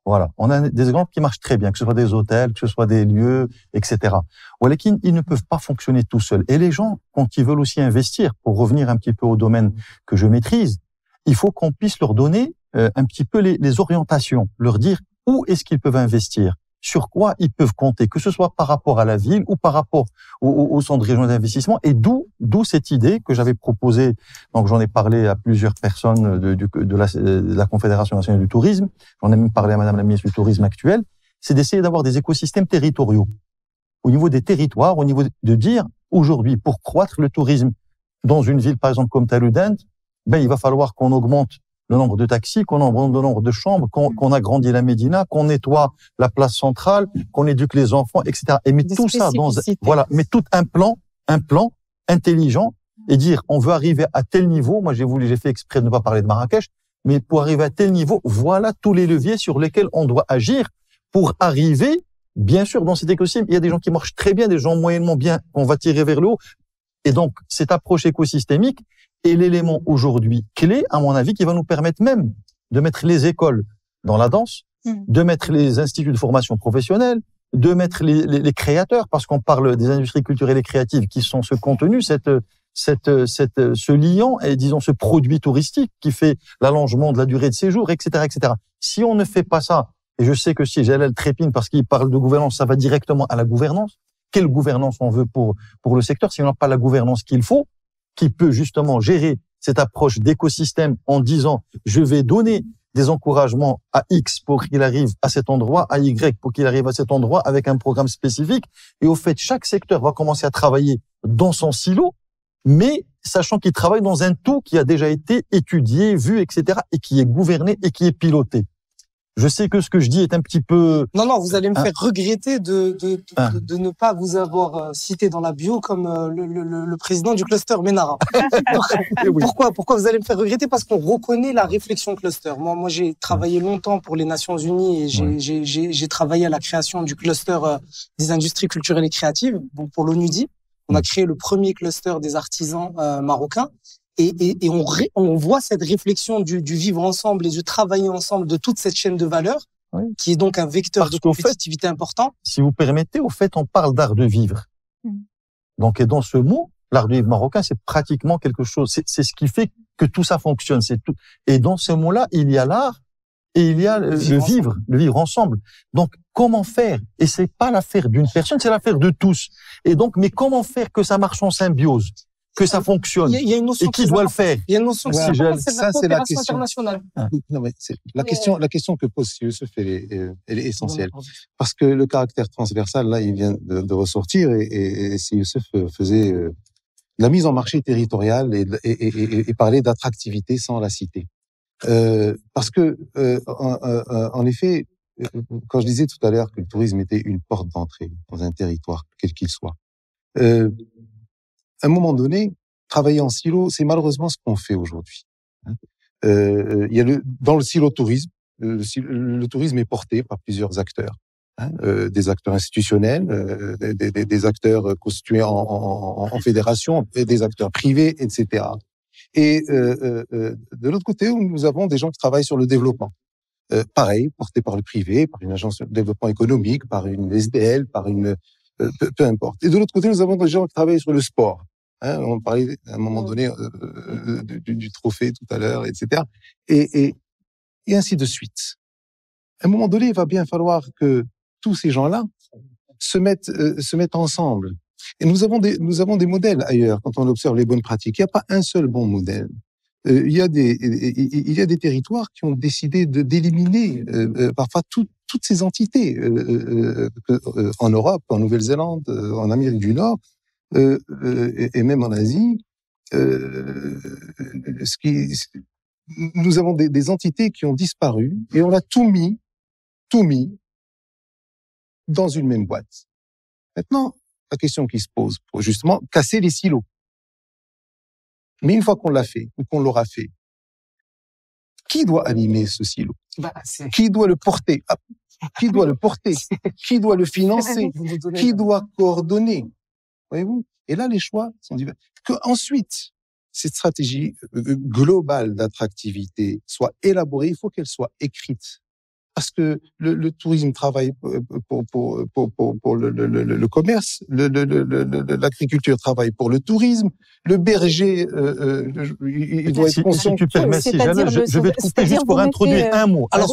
Voilà, on a des exemples qui marchent très bien, que ce soit des hôtels, que ce soit des lieux, etc. Walakin, ils ne peuvent pas fonctionner tout seuls. Et les gens, quand ils veulent aussi investir, pour revenir un petit peu au domaine que je maîtrise, il faut qu'on puisse leur donner un petit peu les orientations, leur dire où est-ce qu'ils peuvent investir, sur quoi ils peuvent compter, que ce soit par rapport à la ville ou par rapport au centre régional d'investissement, et d'où cette idée que j'avais proposée. Donc j'en ai parlé à plusieurs personnes de la Confédération nationale du tourisme, j'en ai même parlé à Madame la ministre du tourisme actuelle, c'est d'essayer d'avoir des écosystèmes territoriaux au niveau des territoires, au niveau de dire aujourd'hui, pour croître le tourisme dans une ville par exemple comme Taloudant, il va falloir qu'on augmente le nombre de taxis, qu'on augmente le nombre de chambres, qu'on agrandit la Médina, qu'on nettoie la place centrale, qu'on éduque les enfants, etc. Et mettre tout ça voilà, mais tout un plan intelligent et dire, on veut arriver à tel niveau. Moi, j'ai fait exprès de ne pas parler de Marrakech, mais pour arriver à tel niveau, voilà tous les leviers sur lesquels on doit agir pour arriver, bien sûr, dans cet écosystème. Il y a des gens qui marchent très bien, des gens moyennement bien, qu'on va tirer vers le haut. Et donc, cette approche écosystémique est l'élément aujourd'hui clé, à mon avis, qui va nous permettre même de mettre les écoles dans la danse, de mettre les instituts de formation professionnelle, de mettre les créateurs, parce qu'on parle des industries culturelles et créatives qui sont ce contenu, ce liant et disons ce produit touristique qui fait l'allongement de la durée de séjour, etc., etc. Si on ne fait pas ça, et je sais que si Jalal trépine parce qu'il parle de gouvernance, ça va directement à la gouvernance. Quelle gouvernance on veut pour le secteur si on n'a pas la gouvernance qu'il faut, qui peut justement gérer cette approche d'écosystème en disant je vais donner des encouragements à X pour qu'il arrive à cet endroit, à Y pour qu'il arrive à cet endroit avec un programme spécifique. Et au fait, chaque secteur va commencer à travailler dans son silo, mais sachant qu'il travaille dans un tout qui a déjà été étudié, vu, etc., et qui est gouverné et qui est piloté. Je sais que ce que je dis est un petit peu...
Non, vous allez me faire regretter de ne pas vous avoir cité dans la bio comme le président du cluster Ménara. Pourquoi vous allez me faire regretter? Parce qu'on reconnaît la réflexion cluster. Moi, j'ai travaillé longtemps pour les Nations Unies et j'ai travaillé à la création du cluster des industries culturelles et créatives, pour l'ONUDI. On a créé le premier cluster des artisans marocains. Et on voit cette réflexion du vivre ensemble et du travailler ensemble de toute cette chaîne de valeur, qui est donc un vecteur de compétitivité important.
Si vous permettez, au fait, on parle d'art de vivre. Donc, et dans ce mot, l'art de vivre marocain, c'est pratiquement quelque chose. C'est ce qui fait que tout ça fonctionne. C'est tout. Et dans ce mot-là, il y a l'art et il y a le vivre ensemble. Donc, comment faire? Et c'est pas l'affaire d'une personne, c'est l'affaire de tous. Et donc, mais comment faire que ça marche en symbiose? Que ça fonctionne.
Il y a une notion
et qui doit le faire?
Il y a une notion
ça, c'est la question
internationale.
Non, mais la question que pose Youssef, elle est essentielle. Parce que le caractère transversal, là, il vient de ressortir et Youssef faisait la mise en marché territoriale et parlait d'attractivité sans la citer. Parce que, en effet, quand je disais tout à l'heure que le tourisme était une porte d'entrée dans un territoire, quel qu'il soit, à un moment donné, travailler en silo, c'est malheureusement ce qu'on fait aujourd'hui. Il y a dans le silo tourisme, le tourisme est porté par plusieurs acteurs, des acteurs institutionnels, des acteurs constitués en fédération, et des acteurs privés, etc. Et de l'autre côté, nous avons des gens qui travaillent sur le développement. Pareil, porté par le privé, par une agence de développement économique, par une SDL, par une peu importe. Et de l'autre côté, nous avons des gens qui travaillent sur le sport. On parlait à un moment donné du trophée tout à l'heure, etc. Et ainsi de suite. À un moment donné, il va bien falloir que tous ces gens-là se mettent ensemble. Et nous avons des modèles ailleurs. Quand on observe les bonnes pratiques, il n'y a pas un seul bon modèle. Il y a des territoires qui ont décidé d'éliminer parfois toutes ces entités en Europe, en Nouvelle-Zélande, en Amérique du Nord. Et même en Asie, nous avons des entités qui ont disparu et on a tout mis dans une même boîte. Maintenant, la question qui se pose pour justement casser les silos. Mais une fois qu'on l'a fait ou qu'on l'aura fait, qui doit animer ce silo? Qui doit le porter? Qui doit le porter? Qui doit le financer? Qui doit coordonner? Voyez-vous? Et là, les choix sont divers. Que ensuite, cette stratégie globale d'attractivité soit élaborée, il faut qu'elle soit écrite. Parce que le tourisme travaille pour le commerce, l'agriculture travaille pour le tourisme, le berger, il doit être conscient.
Si tu permets, je vais te couper juste pour introduire un mot.
Alors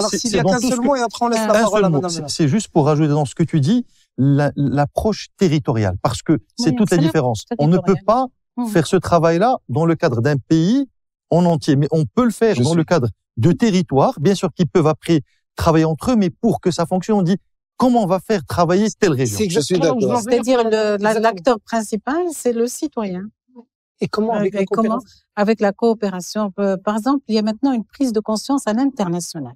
s'il y a qu'un seul mot et après on laisse la parole à madame.
C'est juste pour rajouter dans ce que tu dis, l'approche territoriale, parce que c'est toute la différence. On ne peut pas faire ce travail-là dans le cadre d'un pays en entier, mais on peut le faire dans le cadre de territoires, bien sûr, qui peuvent après travailler entre eux, mais pour que ça fonctionne, on dit comment on va faire travailler telle région.
C'est-à-dire l'acteur principal, c'est le citoyen.
Et comment avec la coopération?
Avec la coopération. Par exemple, il y a maintenant une prise de conscience à l'international.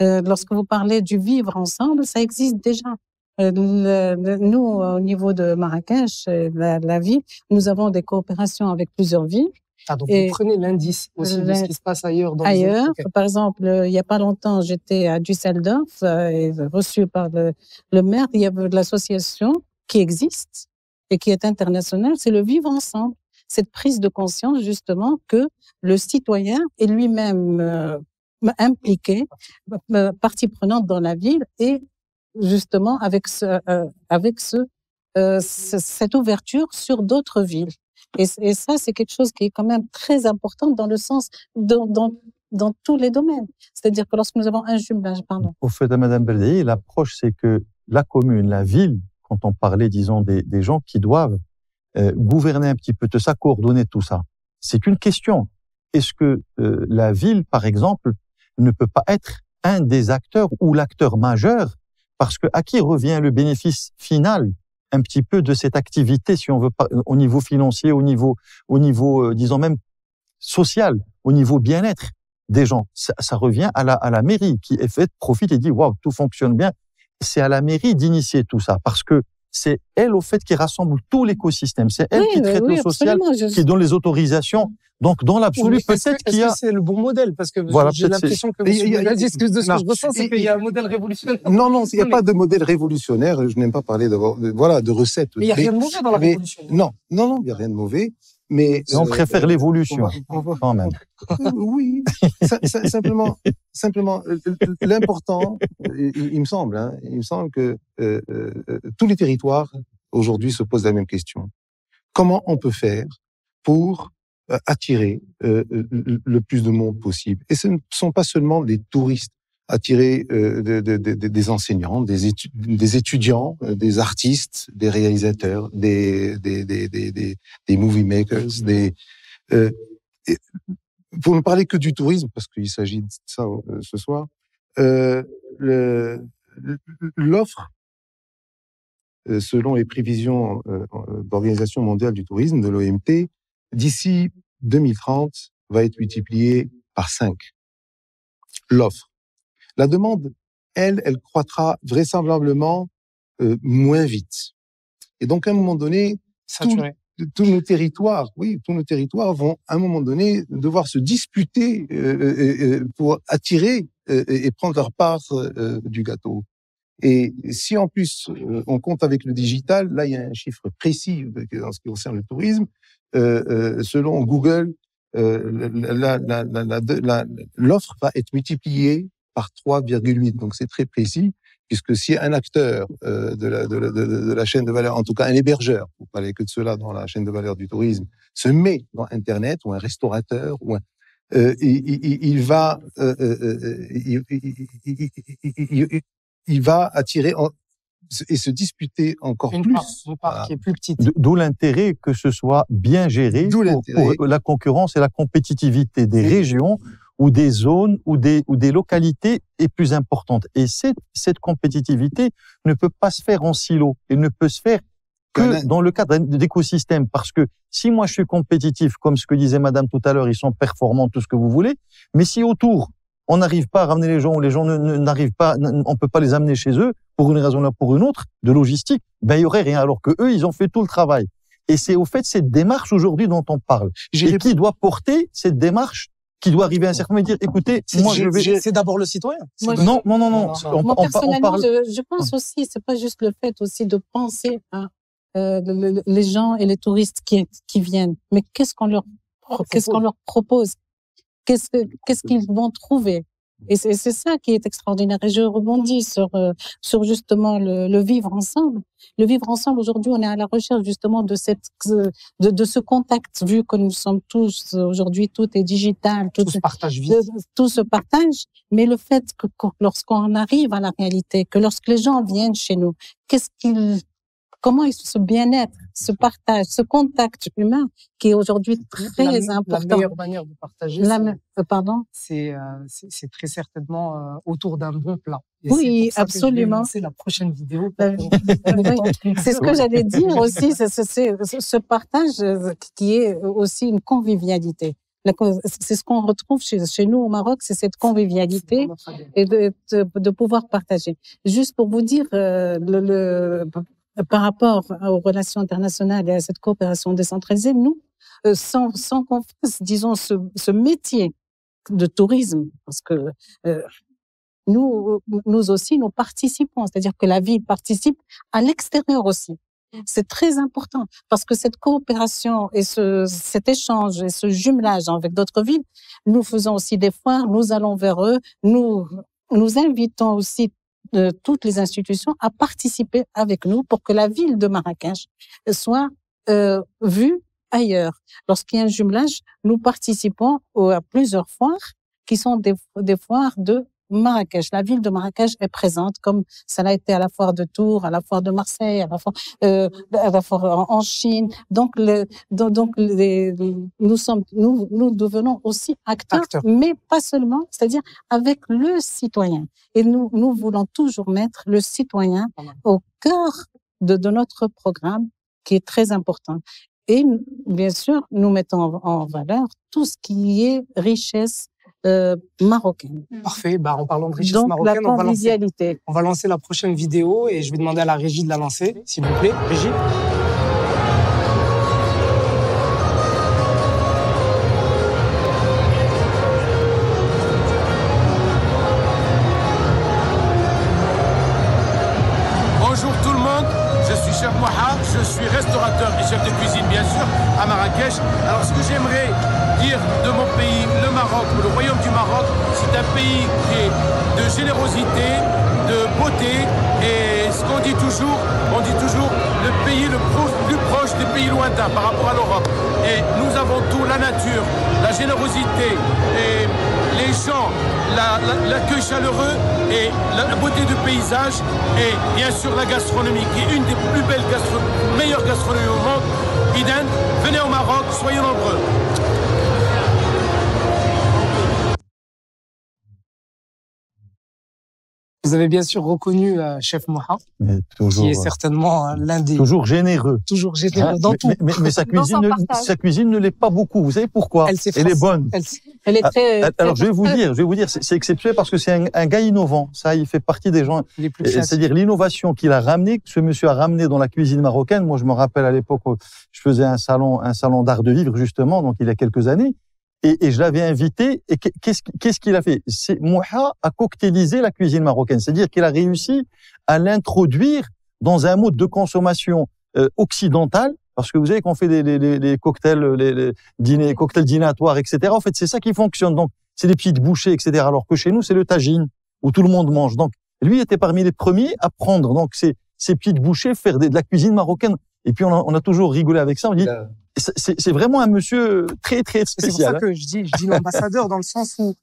Lorsque vous parlez du vivre ensemble, ça existe déjà. Nous, au niveau de Marrakech, la ville, nous avons des coopérations avec plusieurs villes.
Ah, donc vous prenez l'indice aussi de ce qui se passe ailleurs dans les autres. Okay.
Par exemple, il y a pas longtemps, j'étais à Düsseldorf, reçu par le maire. Il y a de l'association qui existe et qui est internationale, c'est le vivre ensemble. Cette prise de conscience, justement, que le citoyen est lui-même impliqué, partie prenante dans la ville, et justement avec cette ouverture sur d'autres villes. Et ça, c'est quelque chose qui est quand même très important dans le sens, dans tous les domaines. C'est-à-dire que lorsque nous avons un jumelage, pardon.
Au fait, Madame Beldaï, l'approche, c'est que la commune, la ville, quand on parlait, disons, des gens qui doivent gouverner un petit peu de ça, coordonner tout ça, c'est une question. Est-ce que la ville, par exemple, ne peut pas être un des acteurs ou l'acteur majeur, parce que à qui revient le bénéfice final un petit peu de cette activité, si on veut pas, au niveau financier, au niveau, disons même social, au niveau bien-être des gens. Ça revient à la mairie qui est faite, profite et dit waouh, tout fonctionne bien. C'est à la mairie d'initier tout ça, parce que c'est elle au fait qui rassemble tout l'écosystème. C'est elle qui traite le social, qui donne les autorisations. Donc, dans l'absolu, peut-être qu'il y a...
Est-ce que c'est le bon modèle? Parce que voilà, j'ai l'impression que ce que je ressens, c'est qu'il y a un modèle révolutionnaire.
Non, il n'y a pas de modèle révolutionnaire. Je n'aime pas parler de recettes.
Mais il n'y a rien de mauvais dans la révolution.
Non, il n'y a rien de mauvais. Mais
on préfère l'évolution, quand même.
Oui, simplement, l'important, il me semble que tous les territoires aujourd'hui se posent la même question. Comment on peut faire pour attirer le plus de monde possible? Et ce ne sont pas seulement les touristes, attirer des enseignants, des étudiants, des artistes, des réalisateurs, des movie makers, pour ne parler que du tourisme, parce qu'il s'agit de ça ce soir, l'offre, selon les prévisions de l'Organisation mondiale du tourisme, de l'OMT, d'ici 2030, va être multipliée par 5. L'offre. La demande, elle croîtra vraisemblablement moins vite. Et donc, à un moment donné, tous nos territoires vont, à un moment donné, devoir se disputer pour attirer et prendre leur part du gâteau. Et si en plus on compte avec le digital, là il y a un chiffre précis en ce qui concerne le tourisme. Selon Google, l'offre va être multipliée par 3,8. Donc c'est très précis, puisque si un acteur de la chaîne de valeur, en tout cas un hébergeur, pour parler que de cela dans la chaîne de valeur du tourisme, se met dans Internet, ou un restaurateur, ou il va attirer et se disputer encore
une part qui est plus petite.
D'où l'intérêt que ce soit bien géré pour la concurrence et la compétitivité des régions ou des zones ou des localités est plus importante. Et cette compétitivité ne peut pas se faire en silo. Elle ne peut se faire que dans le cadre d'écosystème. Parce que si moi je suis compétitif, comme ce que disait Madame tout à l'heure, ils sont performants, tout ce que vous voulez, mais si autour on n'arrive pas à ramener les gens, ou les gens n'arrivent pas, on peut pas les amener chez eux pour une raison ou pour une autre de logistique, ben il y aurait rien. Alors que eux, ils ont fait tout le travail. Et c'est au fait cette démarche aujourd'hui dont on parle. Et qui doit porter cette démarche, qui doit arriver à un certain moment et dire, écoutez, moi je vais.
C'est d'abord le citoyen.
Non.
Moi personnellement, je pense aussi, c'est pas juste le fait aussi de penser à les gens et les touristes qui viennent, mais qu'est-ce qu'on leur propose? Qu'est-ce qu'ils vont trouver? Et c'est ça qui est extraordinaire. Et je rebondis sur justement le vivre ensemble. Le vivre ensemble, aujourd'hui, on est à la recherche justement de ce contact, vu que nous sommes tous, aujourd'hui, tout est digital.
Tout se partage vite.
Tout se partage. Mais le fait que lorsqu'on arrive à la réalité, que lorsque les gens viennent chez nous, qu'est-ce qu'ils comment ce bien-être, ce partage, ce contact humain qui est aujourd'hui très important.
La meilleure manière de partager,
pardon?
C'est très certainement autour d'un bon plat. Et
Oui,
c'est pour ça
absolument.
C'est la prochaine vidéo.
C'est ce que j'allais dire aussi, c'est ce partage qui est aussi une convivialité. C'est ce qu'on retrouve chez nous au Maroc, c'est cette convivialité et de pouvoir partager. Juste pour vous dire, par rapport aux relations internationales et à cette coopération décentralisée, nous, sans qu'on fasse, disons, ce métier de tourisme, parce que nous aussi, nous participons, c'est-à-dire que la ville participe à l'extérieur aussi. C'est très important parce que cette coopération et cet échange et ce jumelage avec d'autres villes, nous faisons aussi des foires, nous allons vers eux, nous invitons aussi toutes les institutions à participer avec nous pour que la ville de Marrakech soit vue ailleurs. Lorsqu'il y a un jumelage, nous participons à plusieurs foires qui sont des foires de Marrakech. La ville de Marrakech est présente, comme ça l'a été à la foire de Tours, à la foire de Marseille, à la foire en Chine. Donc, nous devenons aussi acteurs, mais pas seulement, c'est-à-dire avec le citoyen. Et nous voulons toujours mettre le citoyen au cœur de notre programme, qui est très important. Et bien sûr, nous mettons en valeur tout ce qui est richesse marocaine.
Parfait. En parlant de richesse
donc,
marocaine,
la convivialité.
On va lancer la prochaine vidéo et je vais demander à la régie de la lancer, s'il vous plaît. Régie.
Bonjour tout le monde, je suis Chef Moha, je suis restaurateur et chef de cuisine bien sûr à Marrakech. Alors ce que j'aimerais dire de mon pays, le Maroc, le royaume du Maroc, c'est un pays qui est de générosité, de beauté et ce qu'on dit toujours, le pays le plus proche des pays lointains par rapport à l'Europe. Et nous avons tout, la nature, la générosité et les gens, l'accueil chaleureux et la beauté du paysage et bien sûr la gastronomie qui est une des plus belles meilleures gastronomies au monde. Idem, venez au Maroc, soyez nombreux.
Vous avez bien sûr reconnu Chef Moha, qui est certainement l'un des...
Toujours généreux.
Toujours généreux dans tout.
Mais sa cuisine ne l'est pas beaucoup. Vous savez pourquoi? Elle est bonne.
Elle est très...
Alors, je vais vous dire, c'est exceptionnel parce que c'est un gars innovant. Ça, il fait partie des gens... C'est-à-dire l'innovation qu'il a ramené, que ce monsieur a ramené dans la cuisine marocaine. Moi, je me rappelle à l'époque où je faisais un salon d'art de vivre, justement, donc il y a quelques années. Et je l'avais invité, et qu'est-ce qu'il a fait? Moha a coctailisé la cuisine marocaine, c'est-à-dire qu'il a réussi à l'introduire dans un mode de consommation occidental, parce que vous savez qu'on fait les cocktails, les dîners, cocktails dînatoires, etc. En fait, c'est ça qui fonctionne. Donc, c'est des petites bouchées, etc. Alors que chez nous, c'est le tagine, où tout le monde mange. Donc, lui était parmi les premiers à prendre donc ces petites bouchées, faire de la cuisine marocaine. Et puis, on a toujours rigolé avec ça. On dit, c'est vraiment un monsieur très, très spécial.
C'est pour ça que je dis l'ambassadeur dans le sens où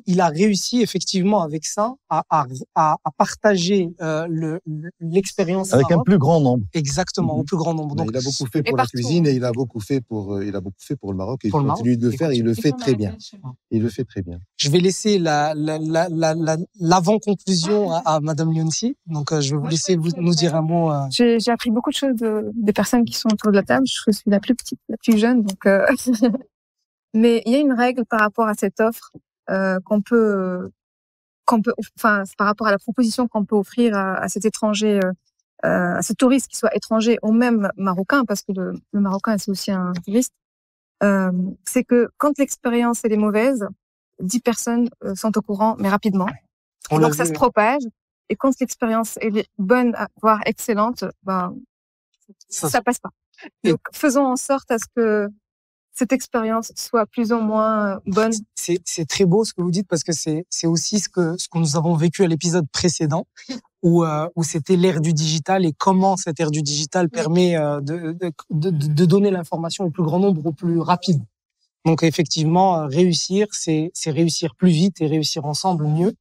il a réussi effectivement avec ça à partager l'expérience
avec un plus grand nombre.
Exactement, au plus grand nombre.
Donc, il a beaucoup fait pour la cuisine et il a beaucoup fait pour le Maroc et il continue de le faire. Il le fait très bien. Il le fait très bien.
Je vais laisser l'avant-conclusion à Madame Younsi. Donc, je vais vous laisser nous dire un mot.
J'ai appris beaucoup de choses des personnes qui sont autour de la table. Je suis la plus petite, la plus jeune, donc. Mais il y a une règle par rapport à cette offre. Qu'on peut, enfin, par rapport à la proposition qu'on peut offrir à cet étranger, à ce touriste qui soit étranger ou même marocain, parce que le marocain c'est aussi un touriste, c'est que quand l'expérience elle est mauvaise, 10 personnes sont au courant, mais rapidement. Donc ça se propage. Et quand l'expérience elle est bonne, voire excellente, ça passe pas. Donc faisons en sorte à ce que cette expérience soit plus ou moins bonne.
C'est très beau ce que vous dites parce que c'est aussi ce que nous avons vécu à l'épisode précédent où c'était l'ère du digital et comment cette ère du digital permet de donner l'information au plus grand nombre, au plus rapide. Donc effectivement, réussir, c'est réussir plus vite et réussir ensemble mieux.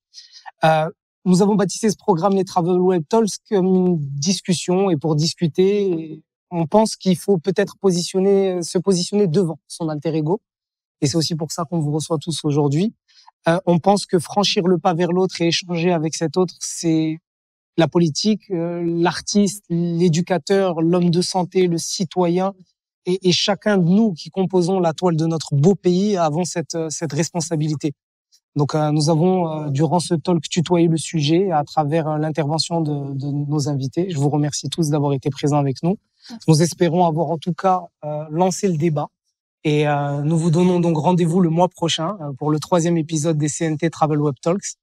nous avons baptisé ce programme les Travel Web Talks comme une discussion et pour discuter, et on pense qu'il faut peut-être se positionner devant son alter ego. Et c'est aussi pour ça qu'on vous reçoit tous aujourd'hui. On pense que franchir le pas vers l'autre et échanger avec cet autre, c'est la politique, l'artiste, l'éducateur, l'homme de santé, le citoyen et chacun de nous qui composons la toile de notre beau pays avons cette responsabilité. Donc nous avons durant ce talk tutoyé le sujet à travers l'intervention de nos invités. Je vous remercie tous d'avoir été présents avec nous. Nous espérons avoir en tout cas lancé le débat et nous vous donnons donc rendez-vous le mois prochain pour le 3e épisode des CNT Travel Web Talks.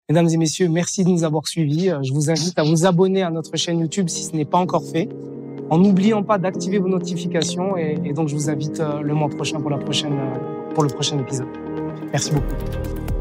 Mesdames et messieurs, merci de nous avoir suivis. Je vous invite à vous abonner à notre chaîne YouTube si ce n'est pas encore fait, en n'oubliant pas d'activer vos notifications et donc je vous invite le mois prochain pour le prochain épisode. Merci beaucoup.